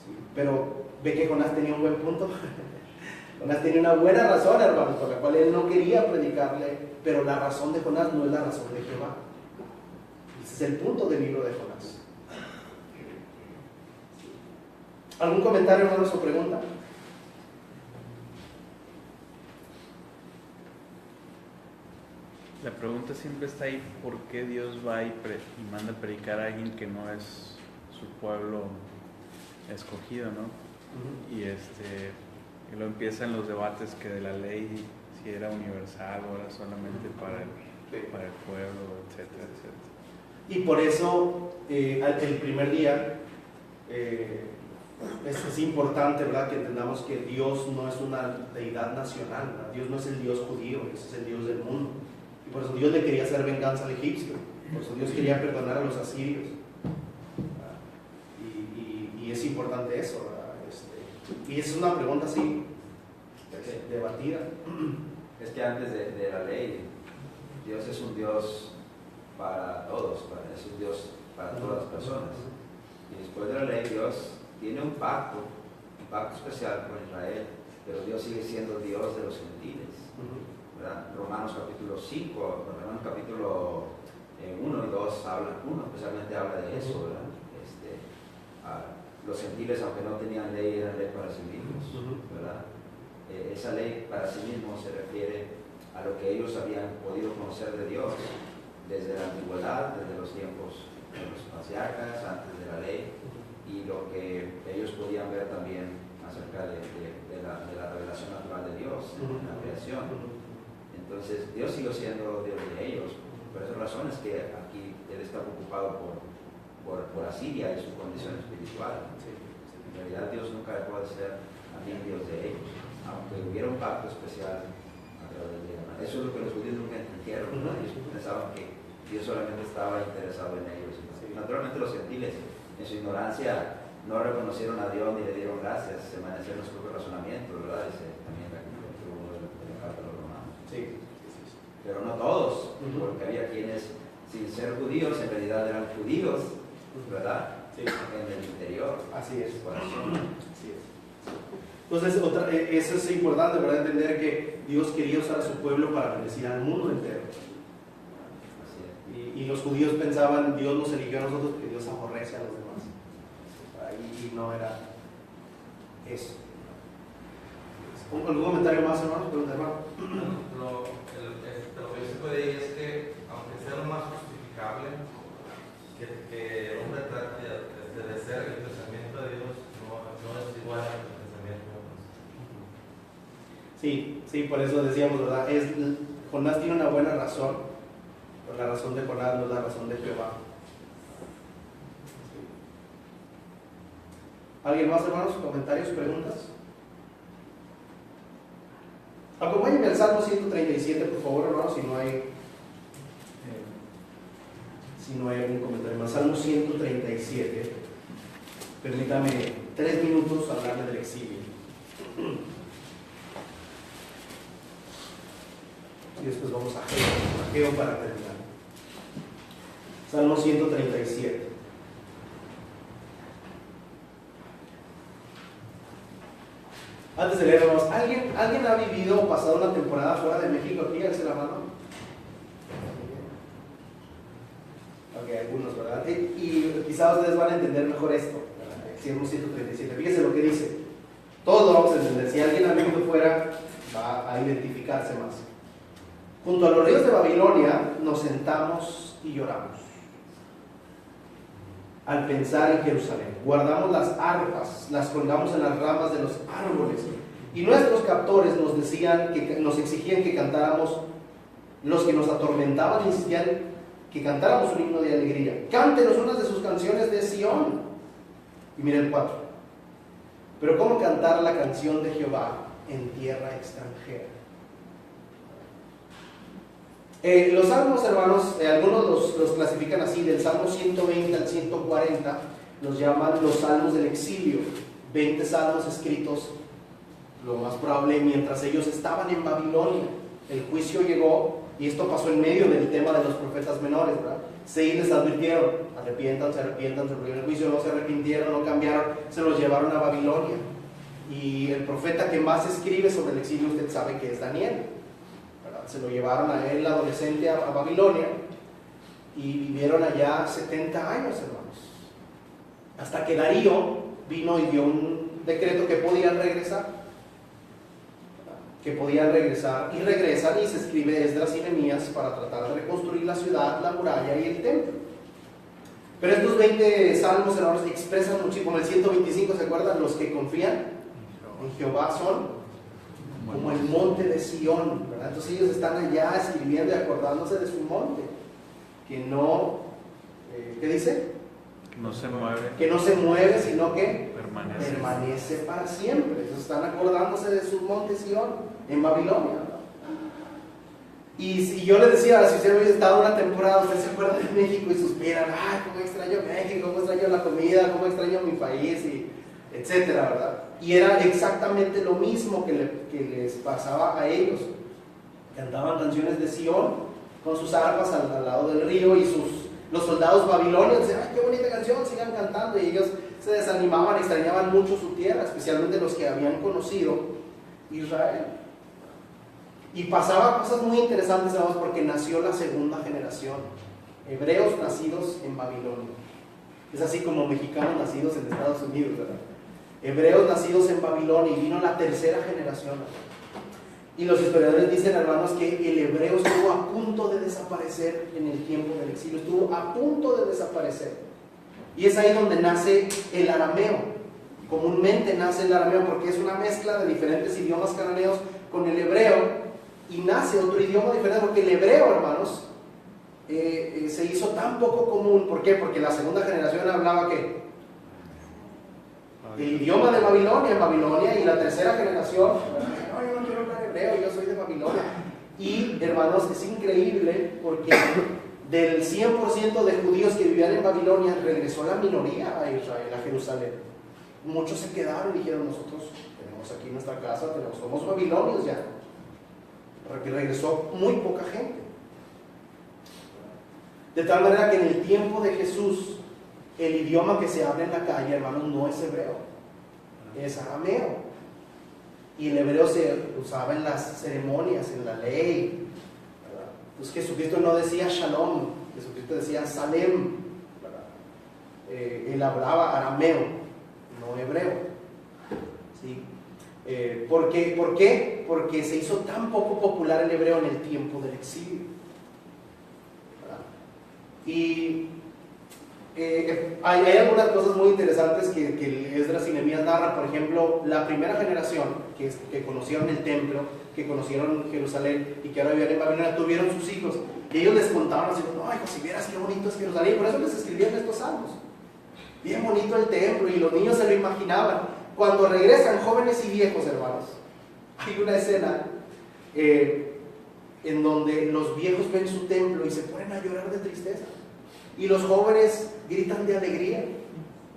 Sí, pero ve que Jonás tenía un buen punto. Jonás tenía una buena razón, hermanos, por la cual él no quería predicarle. Pero la razón de Jonás no es la razón de Jehová. Ese es el punto del libro de Jonás. ¿Algún comentario, hermanos, o pregunta? La pregunta siempre está ahí: ¿por qué Dios va y manda a predicar a alguien que no es su pueblo escogido, ¿no? Y y luego empiezan los debates que de la ley, si era universal o era solamente para el pueblo, etcétera, etcétera. Y por eso el primer día es importante, ¿verdad?, que entendamos que Dios no es una deidad nacional, ¿verdad? Dios no es el Dios judío, ese es el Dios del mundo. Y por eso Dios le quería hacer venganza al egipcio, por eso Dios quería perdonar a los asirios. Y es importante eso, ¿verdad? Y es una pregunta así debatida. Es que antes de la ley, Dios es un Dios para todos, es un Dios para todas las personas. Y después de la ley, Dios tiene un pacto especial con Israel, pero Dios sigue siendo Dios de los gentiles. ¿verdad? Romanos capítulo 5, Romanos capítulo 1 y 2 habla, especialmente habla de eso, ¿verdad? Los gentiles, aunque no tenían ley, eran ley para sí mismos, ¿verdad? Esa ley para sí mismos se refiere a lo que ellos habían podido conocer de Dios desde la antigüedad, desde los tiempos de los patriarcas, antes de la ley, y lo que ellos podían ver también acerca de la revelación natural de Dios en la creación. Entonces, Dios siguió siendo Dios de ellos. Por esas razones que aquí Él está preocupado por Asiria y su condición espiritual. En realidad, Dios nunca dejó de ser también Dios de ellos, aunque hubiera un pacto especial a través de ellos. Eso es lo que los judíos nunca entendieron, ¿verdad? Ellos pensaban que Dios solamente estaba interesado en ellos. Naturalmente los gentiles, en su ignorancia, no reconocieron a Dios ni le dieron gracias, se envanecieron en su propio razonamiento, ¿verdad? Dice también el capítulo 1 de la carta de los romanos. Sí. Pero no todos, porque había quienes, sin ser judíos, en realidad eran judíos, ¿verdad? Sí. En el interior. Así es. De su corazón. Así es. Entonces, eso es importante, ¿verdad? Entender que Dios quería usar a su pueblo para bendecir al mundo entero. Y los judíos pensaban, Dios nos eligió a nosotros porque Dios aborrece a los demás. Y no era eso. ¿Algún comentario más, hermano? Pregunta, hermano. Lo que se puede decir es que, aunque sea lo más justificable, que el hombre trate de ser el pensamiento de Dios, no es igual al pensamiento de Dios. Sí, por eso decíamos, ¿verdad? Jonás tiene una buena razón, pero la razón de Jonás no es la razón de Jehová. Sí. ¿Alguien más, hermanos? ¿Comentarios, preguntas? Acompáñenme al Salmo 137, por favor, hermanos, si no hay algún comentario más. Salmo 137. Permítame 3 minutos hablarle del exilio. Y después vamos a Ageo para terminar. Salmo 137. Antes de leer, hermanos, ¿alguien ha vivido o pasado una temporada fuera de México aquí? Alce la mano. Ok, algunos, ¿verdad? Y quizás ustedes van a entender mejor esto. Salmo 137. Fíjense lo que dice. Todos lo vamos a entender. Si alguien ha vivido fuera, va a identificarse más. Junto a los ríos de Babilonia nos sentamos y lloramos al pensar en Jerusalén. Guardamos las arpas, las colgamos en las ramas de los árboles, y nuestros captores nos exigían que cantáramos. Los que nos atormentaban insistían que cantáramos un himno de alegría. Cántenos unas de sus canciones de Sión. Y mira el 4. Pero ¿cómo cantar la canción de Jehová en tierra extranjera? Los salmos, hermanos, algunos los clasifican así, del Salmo 120 al 140, los llaman los salmos del exilio. 20 salmos escritos, lo más probable, mientras ellos estaban en Babilonia. El juicio llegó, y esto pasó en medio del tema de los profetas menores, ¿verdad? 6 les advirtieron, arrepiéntanse, porque en el juicio no se arrepintieron, no cambiaron, se los llevaron a Babilonia. Y el profeta que más escribe sobre el exilio, usted sabe que es Daniel. Se lo llevaron a él, adolescente, a Babilonia, y vivieron allá 70 años, hermanos, hasta que Darío vino y dio un decreto que podían regresar, y regresan, y se escribe Esdras y Nehemías para tratar de reconstruir la ciudad, la muralla y el templo. Pero estos 20 salmos, hermanos, expresan muchísimo. Como el 125, ¿se acuerdan? Los que confían en Jehová son como el monte de Sión, ¿verdad? Entonces ellos están allá escribiendo y acordándose de su monte, que no, ¿qué dice? No se mueve. Que no se mueve, sino que permanece para siempre. Entonces están acordándose de su monte Sión en Babilonia, ¿verdad? Y si yo les decía, si usted hubiese estado una temporada, usted se acuerda de México y suspiran, ay, cómo extraño México, cómo extraño la comida, cómo extraño mi país, y etcétera, ¿verdad? Y era exactamente lo mismo que les pasaba a ellos. Cantaban canciones de Sión con sus arpas al lado del río, y los soldados babilonios decían, ay, qué bonita canción, sigan cantando, y ellos se desanimaban, extrañaban mucho su tierra, especialmente los que habían conocido Israel. Y pasaba cosas muy interesantes, hermanos, porque nació la segunda generación. Hebreos nacidos en Babilonia. Es así como mexicanos nacidos en Estados Unidos, ¿verdad? Hebreos nacidos en Babilonia, y vino la tercera generación. Y los historiadores dicen, hermanos, que el hebreo estuvo a punto de desaparecer en el tiempo del exilio. Estuvo a punto de desaparecer. Y es ahí donde nace el arameo. Comúnmente nace el arameo porque es una mezcla de diferentes idiomas cananeos con el hebreo. Y nace otro idioma diferente, porque el hebreo, hermanos, se hizo tan poco común. ¿Por qué? Porque la segunda generación hablaba ¿qué? El idioma de Babilonia, en Babilonia, y la tercera generación, no, yo no quiero hablar hebreo, yo soy de Babilonia. Y, hermanos, es increíble porque del 100% de judíos que vivían en Babilonia, regresó la minoría a Israel, a Jerusalén. Muchos se quedaron y dijeron, nosotros tenemos aquí nuestra casa, somos babilonios ya. Regresó muy poca gente. De tal manera que en el tiempo de Jesús, el idioma que se habla en la calle, hermanos, no es hebreo, es arameo. Y el hebreo se usaba en las ceremonias, en la ley, ¿verdad? Entonces Jesucristo no decía shalom, Jesucristo decía salem, ¿verdad? Él hablaba arameo, no hebreo. ¿Sí? ¿Por qué? Porque se hizo tan poco popular el hebreo en el tiempo del exilio, ¿verdad? Y hay algunas cosas muy interesantes que Esdras y Nehemías narran. Por ejemplo, la primera generación que conocieron el templo, que conocieron Jerusalén y que ahora vivían en Babilonia, tuvieron sus hijos. Y ellos les contaban así, no, hijo, si vieras qué bonito es Jerusalén. Y por eso les escribían estos salmos. Bien bonito el templo, y los niños se lo imaginaban. Cuando regresan jóvenes y viejos, hermanos, hay una escena en donde los viejos ven su templo y se ponen a llorar de tristeza. Y los jóvenes gritan de alegría.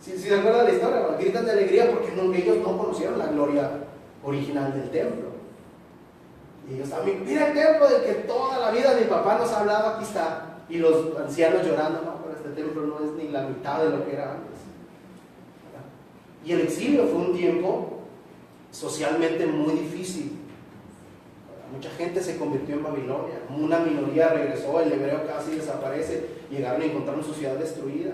Si se acuerdan de la historia, hermano, gritan de alegría porque ellos no conocieron la gloria original del templo. Y ellos también, mira el templo del que toda la vida mi papá nos ha hablado, aquí está. Y los ancianos llorando, no, pero este templo no es ni la mitad de lo que era antes. Y el exilio fue un tiempo socialmente muy difícil. Mucha gente se convirtió en Babilonia, una minoría regresó, el hebreo casi desaparece, llegaron y encontraron su ciudad destruida.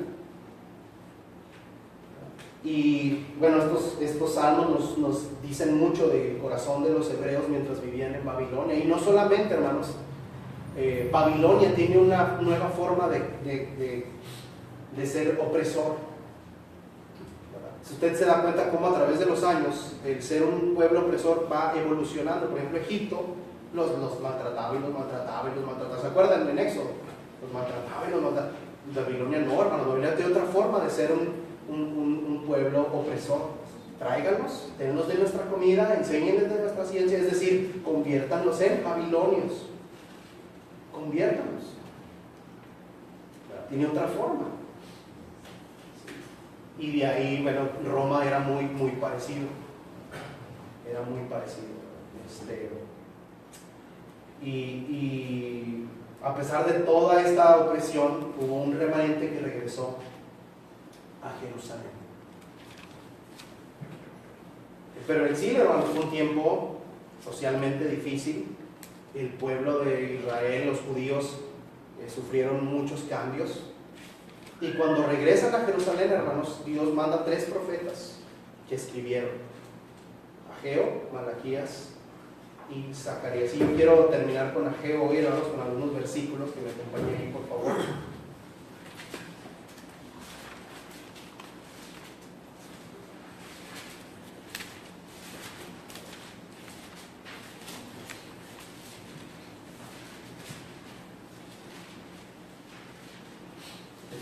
Y bueno, estos salmos nos dicen mucho del corazón de los hebreos mientras vivían en Babilonia. Y no solamente, hermanos, Babilonia tiene una nueva forma de ser opresor. Si usted se da cuenta cómo a través de los años el ser un pueblo opresor va evolucionando. Por ejemplo, Egipto los maltrataba y los maltrataba y los maltrataba. ¿Se acuerdan en Éxodo? Los maltrataba y los maltrataba. Babilonia no, hermano. Babilonia tiene otra forma de ser un pueblo opresor. Tráiganlos, dennos de nuestra comida, enséñenles de nuestra ciencia, es decir, conviértanlos en babilonios. Conviértanlos. Tiene otra forma. Y de ahí, bueno, Roma era muy parecido. Era muy parecido. Y a pesar de toda esta opresión, hubo un remanente que regresó a Jerusalén. Pero el exilio, hermanos, fue un tiempo socialmente difícil. El pueblo de Israel, los judíos, sufrieron muchos cambios. Y cuando regresan a Jerusalén, hermanos, Dios manda 3 profetas que escribieron: Ageo, Malaquías y Zacarías. Y yo quiero terminar con Ageo hoy, hermanos, con algunos versículos que me acompañen ahí, por favor.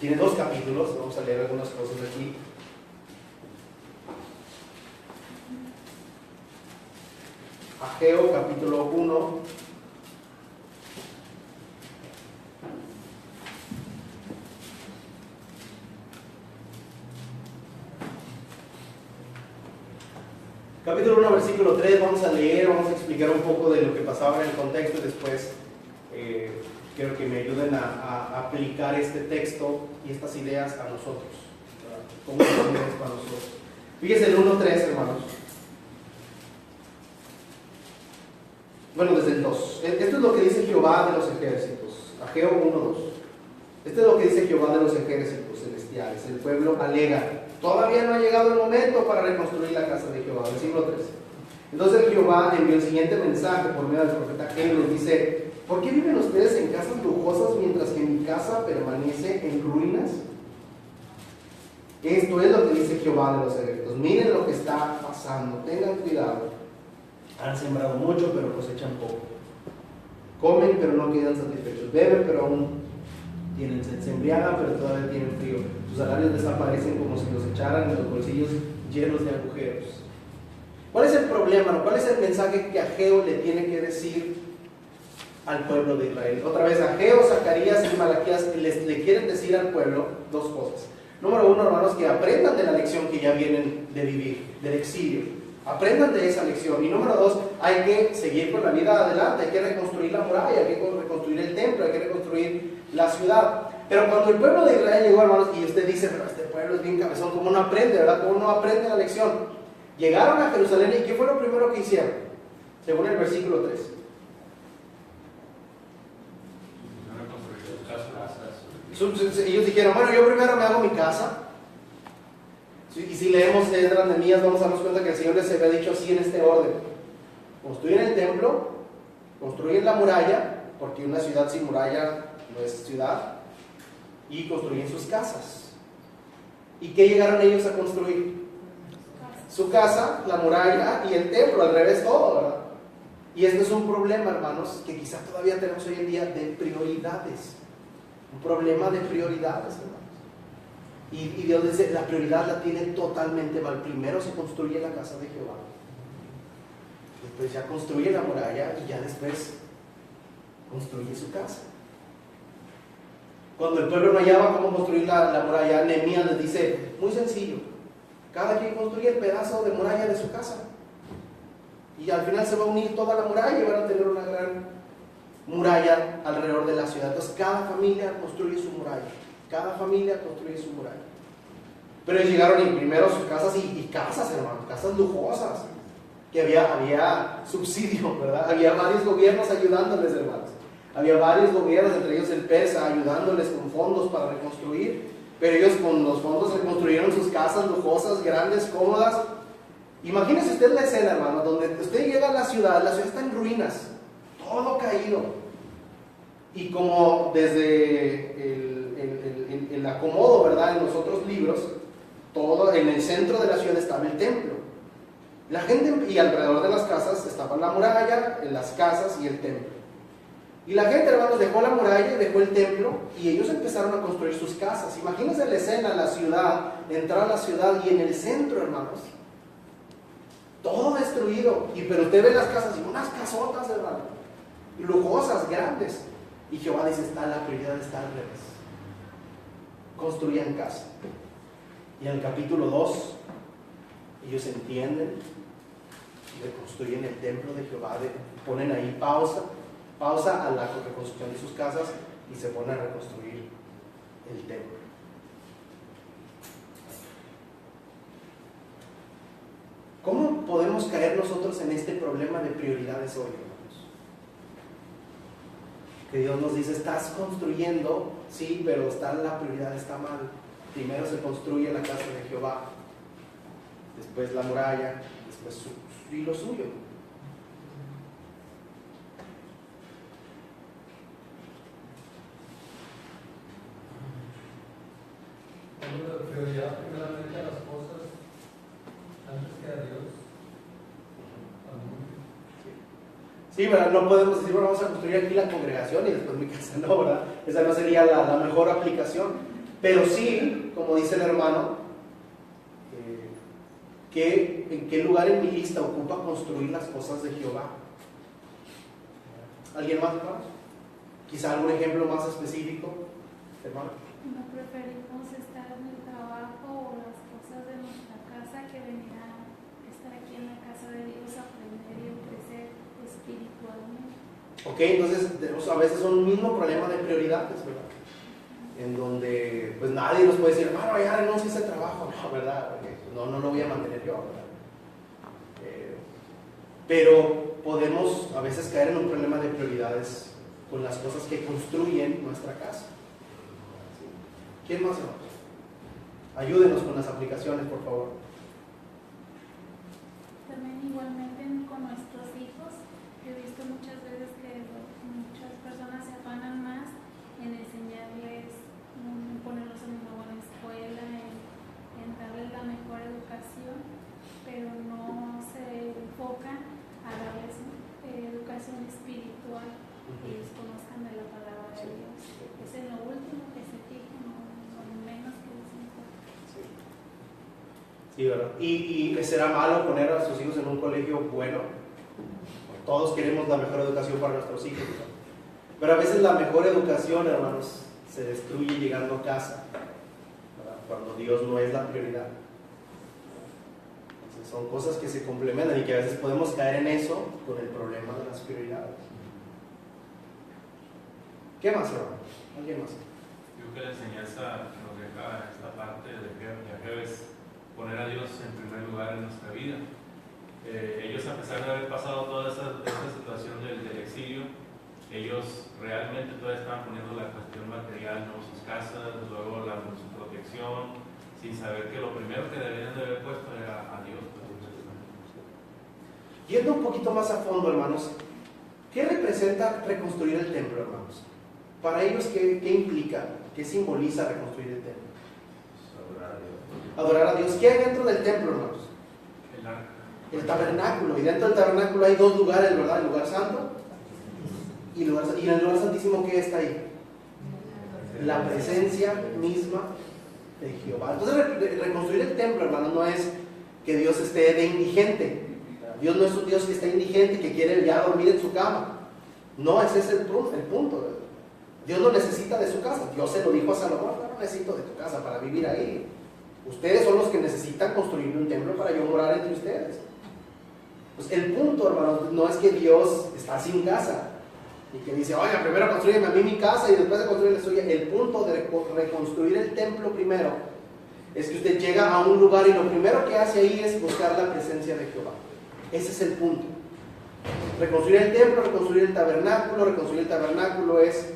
Tiene 2 capítulos, vamos a leer algunas cosas de aquí. Ageo, capítulo 1. Capítulo 1, versículo 3, vamos a leer, vamos a explicar un poco de lo que pasaba en el contexto y después quiero que me ayuden a aplicar este texto y estas ideas a nosotros. ¿Cómo son ideas para nosotros? Fíjense el 1.3, hermanos. Bueno, desde el 2. Esto es lo que dice Jehová de los ejércitos. Ageo 1:2. Esto es lo que dice Jehová de los ejércitos celestiales. El pueblo alega: todavía no ha llegado el momento para reconstruir la casa de Jehová. Versículo 3. Entonces Jehová envió el siguiente mensaje por medio del profeta Ageo. Les dice: ¿por qué viven ustedes en casas lujosas mientras que mi casa permanece en ruinas? Esto es lo que dice Jehová de los ejércitos. Miren lo que está pasando. Tengan cuidado. Han sembrado mucho, pero cosechan poco. Comen, pero no quedan satisfechos. Beben, pero aún tienen sed. Se embriagan, pero todavía tienen frío. Sus salarios desaparecen como si los echaran en los bolsillos llenos de agujeros. ¿Cuál es el problema? ¿Cuál es el mensaje que Ageo le tiene que decir al pueblo de Israel? Otra vez, Ageo, Zacarías y Malaquías le quieren decir al pueblo dos cosas. Número uno, hermanos, que aprendan de la lección que ya vienen de vivir, del exilio. Aprendan de esa lección. Y número dos, hay que seguir con la vida adelante, hay que reconstruir la muralla, hay que reconstruir el templo, hay que reconstruir la ciudad. Pero cuando el pueblo de Israel llegó, hermanos, y usted dice: pero este pueblo es bien cabezón, ¿cómo no aprende, verdad? ¿Cómo no aprende la lección? Llegaron a Jerusalén, ¿y qué fue lo primero que hicieron? Según el versículo 3. Ellos dijeron: bueno, yo primero me hago mi casa. Y si leemos Esdras, Nehemías, vamos a darnos cuenta que el Señor les había dicho así en este orden: construyen el templo, construyen la muralla, porque una ciudad sin muralla no es ciudad, y construyen sus casas. ¿Y qué llegaron ellos a construir? Su casa, la muralla y el templo, al revés todo, ¿verdad? Y este es un problema, hermanos, que quizás todavía tenemos hoy en día, de prioridades. Un problema de prioridades, hermanos. Y Dios dice: la prioridad la tiene totalmente mal. Primero se construye la casa de Jehová, después ya construye la muralla y ya después construye su casa. Cuando el pueblo no hallaba cómo construir la muralla, Nehemías les dice: muy sencillo, cada quien construye el pedazo de muralla de su casa, y al final se va a unir toda la muralla y van a tener una gran muralla alrededor de la ciudad. Entonces cada familia construye su muralla, cada familia construye su muralla. Pero ellos llegaron y primero sus casas y casas, hermanos, casas lujosas, que había subsidio, ¿verdad? Había varios gobiernos ayudándoles, hermanos. Había varios gobiernos, entre ellos el persa, ayudándoles con fondos para reconstruir. Pero ellos con los fondos reconstruyeron sus casas lujosas, grandes, cómodas. Imagínese usted la escena, hermano, donde usted llega a la ciudad está en ruinas, todo caído. Y como desde el acomodo, ¿verdad?, en los otros libros, todo en el centro de la ciudad estaba el templo. La gente, y alrededor de las casas estaba la muralla, en las casas y el templo. Y la gente, hermanos, dejó la muralla, dejó el templo, y ellos empezaron a construir sus casas. Imagínense la escena, la ciudad, entrar a la ciudad y en el centro, hermanos, todo destruido. Pero usted ve las casas y unas casotas, hermano, lujosas, grandes. Y Jehová dice: la prioridad está al revés. Construían casa. Y en el capítulo 2, ellos entienden y reconstruyen el templo de Jehová. Ponen ahí pausa a la reconstrucción de sus casas y se ponen a reconstruir el templo. ¿Cómo podemos caer nosotros en este problema de prioridades hoy, hermanos? Que Dios nos dice: estás construyendo, sí, pero la prioridad está mal. Primero se construye la casa de Jehová, después la muralla, después y lo suyo. La prioridad primeramente a las cosas antes que a Dios. Sí, ¿verdad? No podemos decir: bueno, vamos a construir aquí la congregación y después mi casa. No, ¿verdad? Esa no sería la mejor aplicación. Pero sí, como dice el hermano, ¿en qué lugar en mi lista ocupa construir las cosas de Jehová? ¿Alguien más, hermanos? ¿Quizá algún ejemplo más específico, hermano? No preferimos estar en el trabajo o las cosas de nuestra casa que venir a estar aquí en la casa de Dios, aprender y crecer espiritualmente. Ok, entonces tenemos a veces un mismo problema de prioridades, ¿verdad? En donde pues nadie nos puede decir: hermano, ya renuncie a ese trabajo. No, ¿verdad? Porque no lo voy a mantener yo, ¿verdad? Pero podemos a veces caer en un problema de prioridades con las cosas que construyen nuestra casa. ¿Sí? ¿Quién más, hermanos? Ayúdenos con las aplicaciones, por favor. También igualmente con nuestros hijos, he visto muchas veces que muchas personas se afanan más en enseñarles, en ponerlos en una buena escuela, en darles la mejor educación, pero no se enfocan a darles educación espiritual, que ellos conozcan de la palabra de Dios. Es en lo último que se fijan, no menos que les importa. Sí, ¿verdad? ¿Y será malo poner a sus hijos en un colegio bueno? Todos queremos la mejor educación para nuestros hijos, ¿no? Pero a veces la mejor educación, hermanos, se destruye llegando a casa, ¿verdad? Cuando Dios no es la prioridad. Entonces, son cosas que se complementan y que a veces podemos caer en eso con el problema de las prioridades. ¿Qué más, hermano? ¿Alguien más? Yo creo que la enseñanza que nos deja esta parte de Ageo es poner a Dios en primer lugar en nuestra vida. Ellos, a pesar de haber pasado toda esta situación del exilio, ellos realmente todavía estaban poniendo la cuestión material, ¿no? Sus casas, luego su protección, sin saber que lo primero que debían de haber puesto era a Dios. Yendo un poquito más a fondo, hermanos, ¿qué representa reconstruir el templo, hermanos? Para ellos, ¿qué implica? ¿Qué simboliza reconstruir el templo? Adorar a Dios. ¿Qué hay dentro del templo, hermanos? El arca. El tabernáculo. Y dentro del tabernáculo hay dos lugares, ¿verdad? El lugar santo y en el lugar santísimo, ¿qué está ahí? La presencia misma de Jehová. Entonces, reconstruir el templo, hermanos, no es que Dios esté de indigente. Dios no es un Dios que está indigente, que quiere ya dormir en su cama. No, ese es el punto. Dios no necesita de su casa. Dios se lo dijo a Salomón: no necesito de tu casa para vivir ahí. Ustedes son los que necesitan construir un templo para yo morar entre ustedes. Pues el punto, hermanos, no es que Dios está sin casa y que dice: oiga, primero construyeme a mí mi casa y después de construir la suya. El punto de reconstruir el templo primero es que usted llega a un lugar y lo primero que hace ahí es buscar la presencia de Jehová. Ese es el punto. Reconstruir el templo, reconstruir el tabernáculo. Reconstruir el tabernáculo es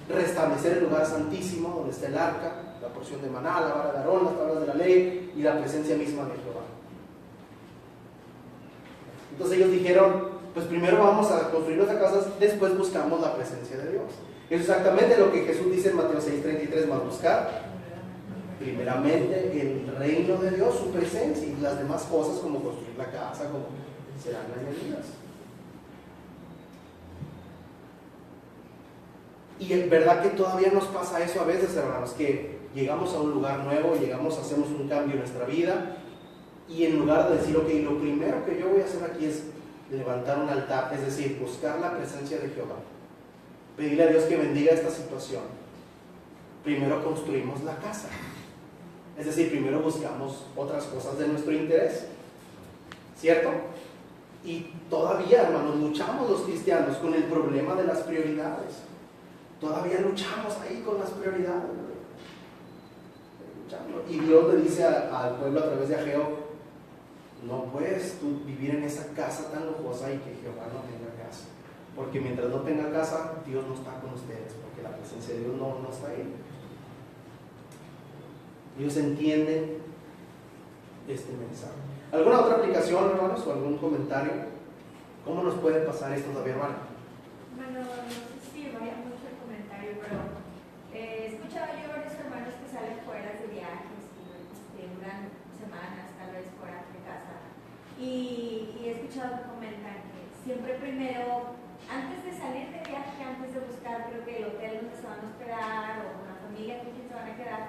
restablecer el lugar santísimo donde está el arca, la porción de maná, la vara de Aarón, las tablas de la ley y la presencia misma de Jehová. Entonces ellos dijeron: pues primero vamos a construir nuestras casas, después buscamos la presencia de Dios. Es exactamente lo que Jesús dice en Mateo 6:33: más buscar primeramente el reino de Dios, su presencia, y las demás cosas como construir la casa, como serán añadidas. Y es verdad que todavía nos pasa eso a veces, hermanos, que llegamos a un lugar nuevo, hacemos un cambio en nuestra vida, y en lugar de decir: ok, lo primero que yo voy a hacer aquí es levantar un altar, es decir, buscar la presencia de Jehová, pedirle a Dios que bendiga esta situación, primero construimos la casa. Es decir, primero buscamos otras cosas de nuestro interés, ¿cierto? Y todavía, hermanos, luchamos los cristianos con el problema de las prioridades. Todavía luchamos ahí con las prioridades. Y Dios le dice al pueblo a través de Ageo: no puedes tú vivir en esa casa tan lujosa y que Jehová no tenga casa. Porque mientras no tenga casa, Dios no está con ustedes, porque la presencia de Dios no está ahí. Ellos entienden este mensaje. ¿Alguna otra aplicación, hermanos, o algún comentario? ¿Cómo nos puede pasar esto todavía, hermano? Bueno, no sé si vaya mucho el comentario, pero he escuchado yo varios hermanos que salen fuera de viajes y duran semanas, tal vez fuera de casa. Y he escuchado que comentan que siempre primero, antes de salir de viaje, antes de buscar, creo que el hotel donde se van a hospedar o la familia con quien se van a quedar,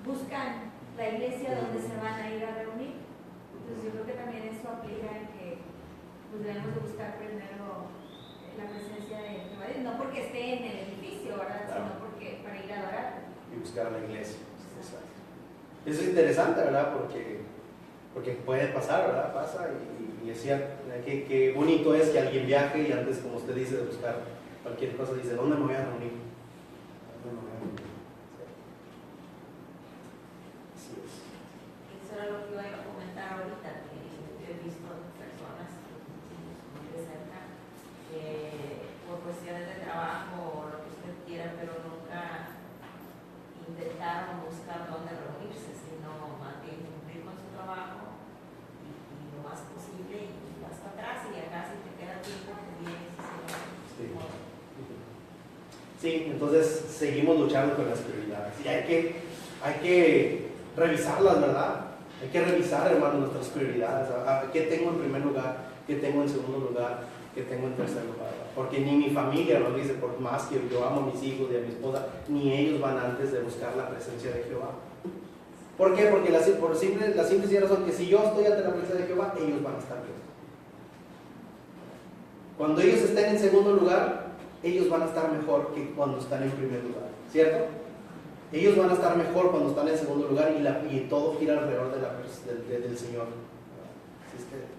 buscan la iglesia donde se van a ir a reunir. Entonces yo creo que también eso aplica en que pues debemos de buscar primero la presencia de Jehová, no porque esté en el edificio, ¿verdad? Claro. Sino porque para ir a adorar. Y buscar a la iglesia. Exacto. Eso es interesante, ¿verdad? Porque puede pasar, ¿verdad? Pasa y es cierto. Qué bonito es que alguien viaje y antes, como usted dice, de buscar cualquier cosa, dice: ¿dónde me voy a reunir? ¿Dónde me voy a reunir? Así es. Eso era lo que iba a comentar ahorita, que yo he visto personas por cuestiones de trabajo o lo que usted quiera, pero nunca intentaron buscar dónde reunirse, sino más bien cumplir con su trabajo y lo más posible y vas para atrás y acá si te queda tiempo te vienes y Sí, entonces seguimos luchando con las prioridades y hay que revisarlas, ¿verdad? Hay que revisar, hermano, nuestras prioridades. ¿Qué tengo en primer lugar? ¿Qué tengo en segundo lugar? ¿Qué tengo en tercer lugar? Porque ni mi familia lo dice, por más que yo amo a mis hijos y a mi esposa, ni ellos van antes de buscar la presencia de Jehová. ¿Por qué? Porque la simple y sencilla razón que si yo estoy ante la presencia de Jehová, ellos van a estar bien. Cuando ellos estén en segundo lugar, ellos van a estar mejor que cuando están en primer lugar, ¿cierto? Ellos van a estar mejor cuando están en segundo lugar y todo gira alrededor del Señor. Así es que,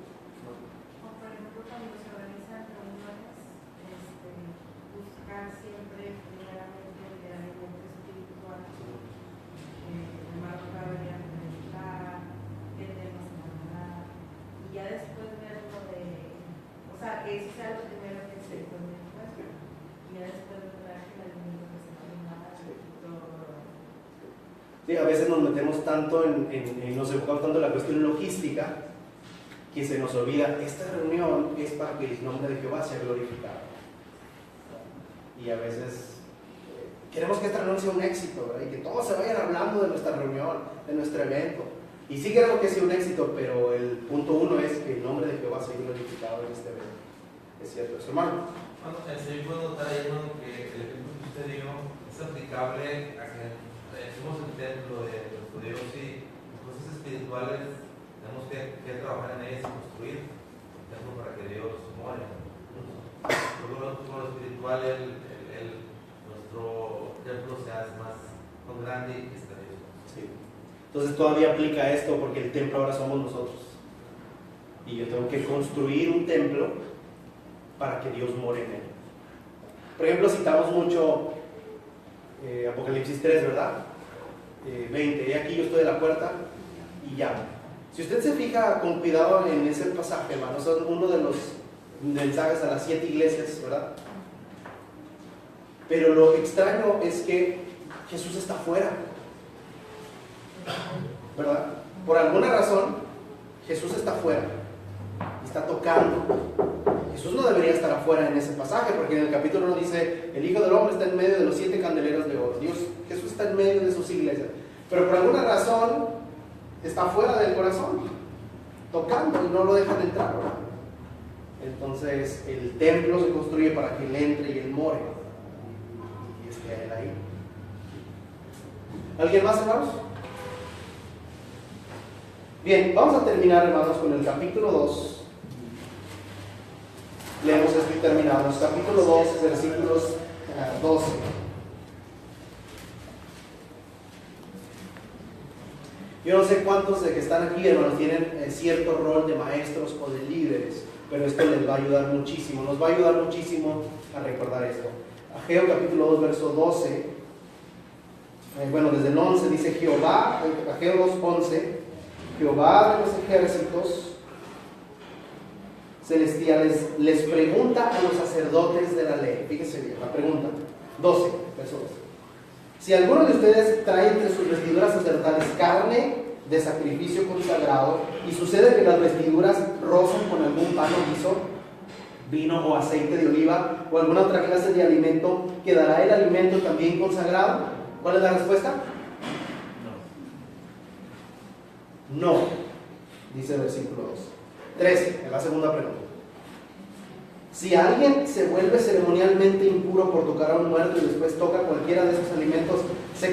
o por ejemplo, cuando se organizan reuniones, buscar siempre primeramente el alimento espiritual, hermano para venir a meditar, qué temas hablar, y ya después ver lo de, o sea, que eso sea lo primero que se pone en cuenta, y ya después ver el alimento que se va a sí, a veces nos metemos tanto nos enfocamos tanto en la cuestión logística que se nos olvida, esta reunión es para que el nombre de Jehová sea glorificado. Y a veces queremos que esta reunión sea un éxito, ¿verdad? Y que todos se vayan hablando de nuestra reunión, de nuestro evento. Y sí queremos que sea un éxito, pero el punto uno es que el nombre de Jehová sea glorificado en este evento. Es cierto eso, hermano. Bueno, sí puedo notar ahí, hermano, que el ejemplo que usted dio es aplicable a que somos el templo de nuestro Dios y las cosas espirituales tenemos que trabajar en ellas y construir un templo para que Dios more. Luego con lo espiritual nuestro templo se hace más grande y está Dios. Sí. Entonces todavía aplica esto porque el templo ahora somos nosotros. Y yo tengo que construir un templo para que Dios more en él. Por ejemplo, citamos mucho Apocalipsis 3, ¿verdad? 20, he aquí yo estoy a la puerta y llamo. Si usted se fija con cuidado en ese pasaje, hermano, es uno de los mensajes a las 7 iglesias, ¿verdad? Pero lo extraño es que Jesús está afuera, ¿verdad? Por alguna razón, Jesús está afuera y está tocando. Jesús no debería estar afuera en ese pasaje, porque en el capítulo 1 dice, el Hijo del Hombre está en medio de los 7 candeleros de oro. Jesús está en medio de sus iglesias, pero por alguna razón está fuera del corazón, tocando y no lo dejan entrar, ¿verdad? Entonces el templo se construye para que Él entre y Él more y esté Él ahí. ¿Alguien más, hermanos? Bien, vamos a terminar, hermanos, con el capítulo 2. Leemos esto y terminamos. Capítulo 2, versículos 12. Yo no sé cuántos de que están aquí, hermanos, tienen cierto rol de maestros o de líderes, pero esto les va a ayudar muchísimo, nos va a ayudar muchísimo a recordar esto. Ageo capítulo 2, verso 12, desde el 11 dice Jehová, Ageo 2, 11, Jehová de los ejércitos celestiales les pregunta a los sacerdotes de la ley. Fíjese bien, la pregunta, 12, verso 12. Si alguno de ustedes trae entre sus vestiduras sacerdotales carne de sacrificio consagrado y sucede que las vestiduras rozan con algún pan o guiso, vino o aceite de oliva o alguna otra clase de alimento, ¿quedará el alimento también consagrado? ¿Cuál es la respuesta? No, dice el versículo 2. 13, en la segunda pregunta. Si alguien se vuelve ceremonialmente impuro por tocar a un muerto y después toca cualquiera de esos alimentos, ¿se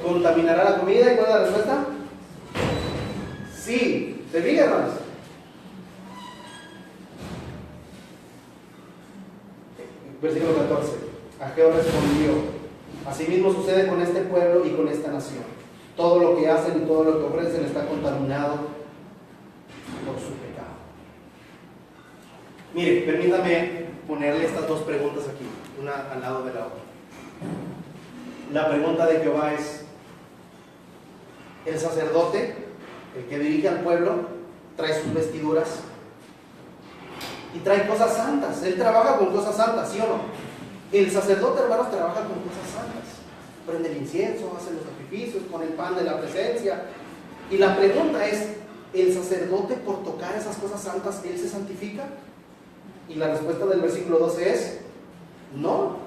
contaminará la comida? ¿Y cuál es la respuesta? Sí. ¿Se fijan, hermanos? Versículo 14. Ageo respondió: asimismo sucede con este pueblo y con esta nación. Todo lo que hacen y todo lo que ofrecen está contaminado por su pecado. Mire, permítame ponerle estas dos preguntas aquí, una al lado de la otra. La pregunta de Jehová es: el sacerdote, el que dirige al pueblo, trae sus vestiduras y trae cosas santas. Él trabaja con cosas santas, ¿sí o no? El sacerdote, hermanos, trabaja con cosas santas. Prende el incienso, hace los sacrificios, pone el pan de la presencia. Y la pregunta es, ¿el sacerdote por tocar esas cosas santas, él se santifica? Y la respuesta del versículo 12 es, no.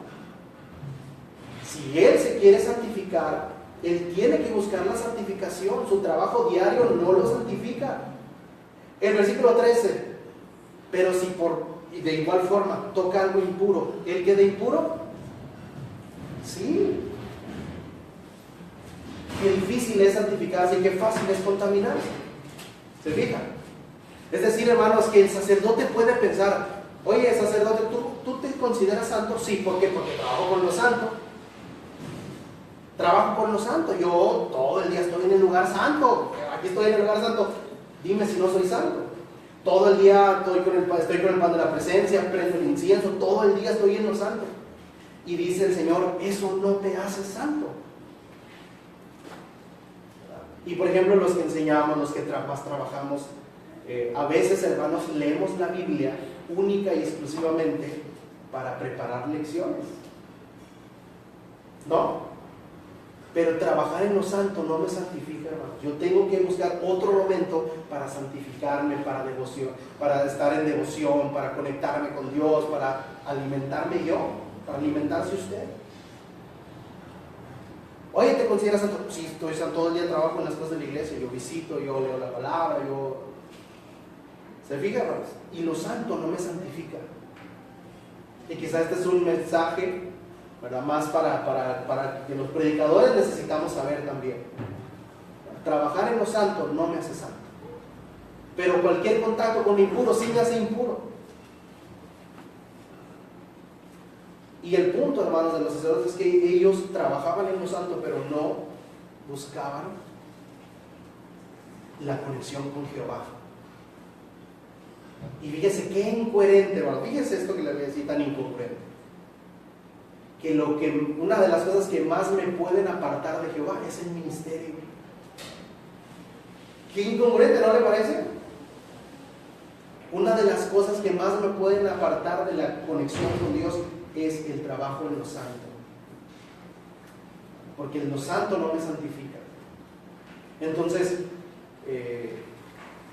Si él se quiere santificar, él tiene que buscar la santificación. Su trabajo diario no lo santifica. El versículo 13, pero si de igual forma toca algo impuro, ¿él queda impuro? Sí. Qué difícil es santificarse y qué fácil es contaminarse. ¿Se fijan? Es decir, hermanos, que el sacerdote puede pensar, oye, sacerdote, ¿tú te consideras santo? Sí, ¿por qué? Porque trabajo con lo santo. Trabajo con lo santo. Yo todo el día estoy en el lugar santo. Aquí estoy en el lugar santo. Dime si no soy santo. Todo el día estoy con el pan de la presencia, prendo el incienso, todo el día estoy en lo santo. Y dice el Señor, eso no te hace santo. Y por ejemplo, los que enseñamos, los que más trabajamos, a veces, hermanos, leemos la Biblia única y exclusivamente para preparar lecciones. ¿No? Pero trabajar en lo santo no me santifica, hermanos. Yo tengo que buscar otro momento para santificarme, para devoción, para estar en devoción, para conectarme con Dios, para alimentarme yo, para alimentarse usted. Oye, ¿te consideras santo? Sí, estoy santo, todo el día trabajo en las cosas de la iglesia, yo visito, yo leo la palabra, ¿Se fija, hermanos? Y lo santo no me santifica. Y quizás este es un mensaje, ¿verdad? Más para que los predicadores necesitamos saber también. Trabajar en lo santo no me hace santo. Pero cualquier contacto con impuro sí me hace impuro. Y el punto, hermanos, de los sacerdotes es que ellos trabajaban en lo santo, pero no buscaban la conexión con Jehová. Y fíjese qué incoherente, hermano. Fíjese esto que le voy a decir, tan incongruente. Que una de las cosas que más me pueden apartar de Jehová es el ministerio. Qué incongruente, ¿no le parece? Una de las cosas que más me pueden apartar de la conexión con Dios es el trabajo en lo santo. Porque en lo santo no me santifica. Entonces,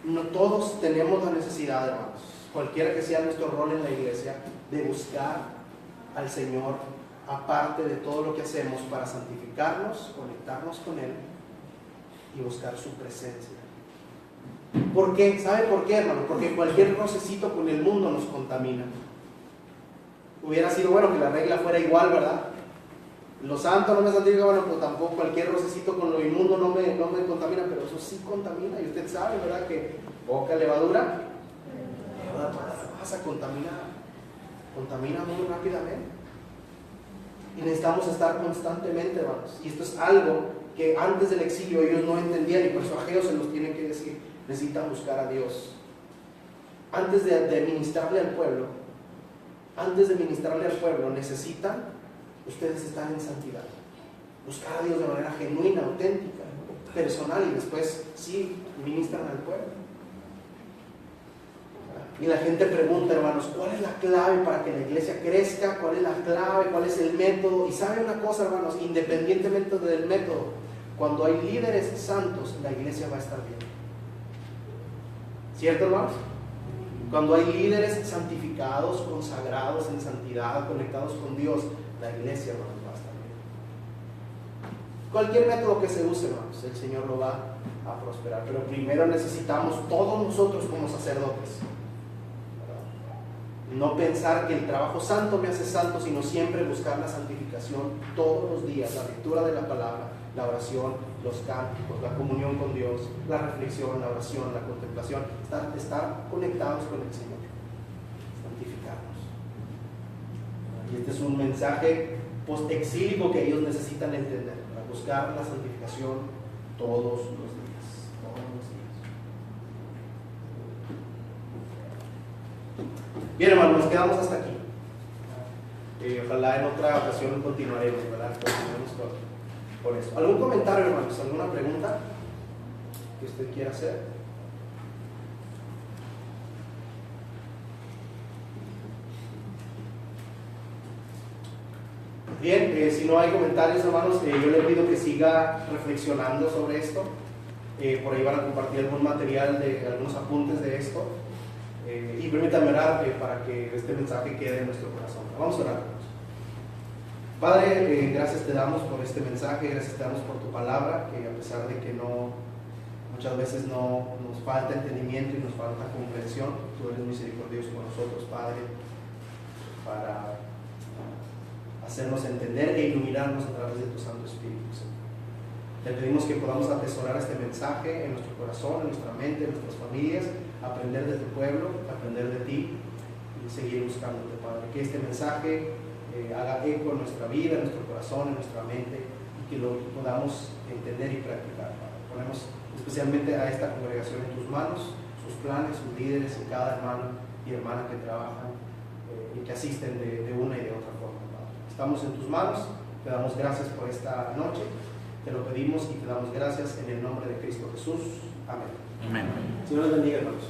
no todos tenemos la necesidad, hermanos, cualquiera que sea nuestro rol en la iglesia, de buscar al Señor aparte de todo lo que hacemos para santificarnos, conectarnos con Él y buscar su presencia. ¿Por qué? ¿Sabe por qué, hermano? Porque cualquier rocecito con el mundo nos contamina. Hubiera sido bueno que la regla fuera igual, ¿verdad? Lo santo no me santifica, bueno, pues tampoco cualquier rocecito con lo inmundo no me contamina, pero eso sí contamina. Y usted sabe, ¿verdad? Que poca levadura pasa a contaminar. Contamina muy rápidamente. Y necesitamos estar constantemente, hermanos. Y esto es algo que antes del exilio ellos no entendían y por eso a Ageo se los tienen que decir. Necesitan buscar a Dios. Antes de ministrarle al pueblo, necesitan ustedes estar en santidad. Buscar a Dios de manera genuina, auténtica, personal, y después sí ministran al pueblo. Y la gente pregunta, hermanos, ¿cuál es la clave para que la iglesia crezca? ¿Cuál es la clave? ¿Cuál es el método? Y saben una cosa, hermanos, independientemente del método, cuando hay líderes santos, la iglesia va a estar bien. ¿Cierto, hermanos? Cuando hay líderes santificados, consagrados en santidad, conectados con Dios, la iglesia, hermanos, va a estar bien. Cualquier método que se use, hermanos, el Señor lo va a prosperar. Pero primero necesitamos todos nosotros como sacerdotes no pensar que el trabajo santo me hace santo, sino siempre buscar la santificación todos los días, la lectura de la palabra, la oración, los cánticos, la comunión con Dios, la reflexión, la oración, la contemplación, estar conectados con el Señor, santificarnos. Y este es un mensaje post-exílico que ellos necesitan entender, para buscar la santificación todos los días. Bien, hermanos, nos quedamos hasta aquí. Ojalá en otra ocasión continuaremos, ¿verdad? Continuaremos con eso. ¿Algún comentario, hermanos? ¿Alguna pregunta que usted quiera hacer? Bien, si no hay comentarios, hermanos, yo le pido que siga reflexionando sobre esto. Por ahí van a compartir algún material, algunos apuntes de esto. Y permítanme orar para que este mensaje quede en nuestro corazón. Vamos a orar. Padre, gracias te damos por este mensaje, gracias te damos por tu palabra, que a pesar de que muchas veces nos falta entendimiento y nos falta comprensión, tú eres misericordioso con nosotros, Padre, para hacernos entender e iluminarnos a través de tu Santo Espíritu, Señor. Te pedimos que podamos atesorar este mensaje en nuestro corazón, en nuestra mente, en nuestras familias, aprender de tu pueblo, aprender de ti y seguir buscándote, Padre. Que este mensaje haga eco en nuestra vida, en nuestro corazón, en nuestra mente y que lo podamos entender y practicar, Padre. Ponemos especialmente a esta congregación en tus manos, sus planes, sus líderes y cada hermano y hermana que trabajan y que asisten de una y de otra forma, Padre. Estamos en tus manos, te damos gracias por esta noche, te lo pedimos y te damos gracias en el nombre de Cristo Jesús. Amén. Amén. Señor, les bendiga, hermanos.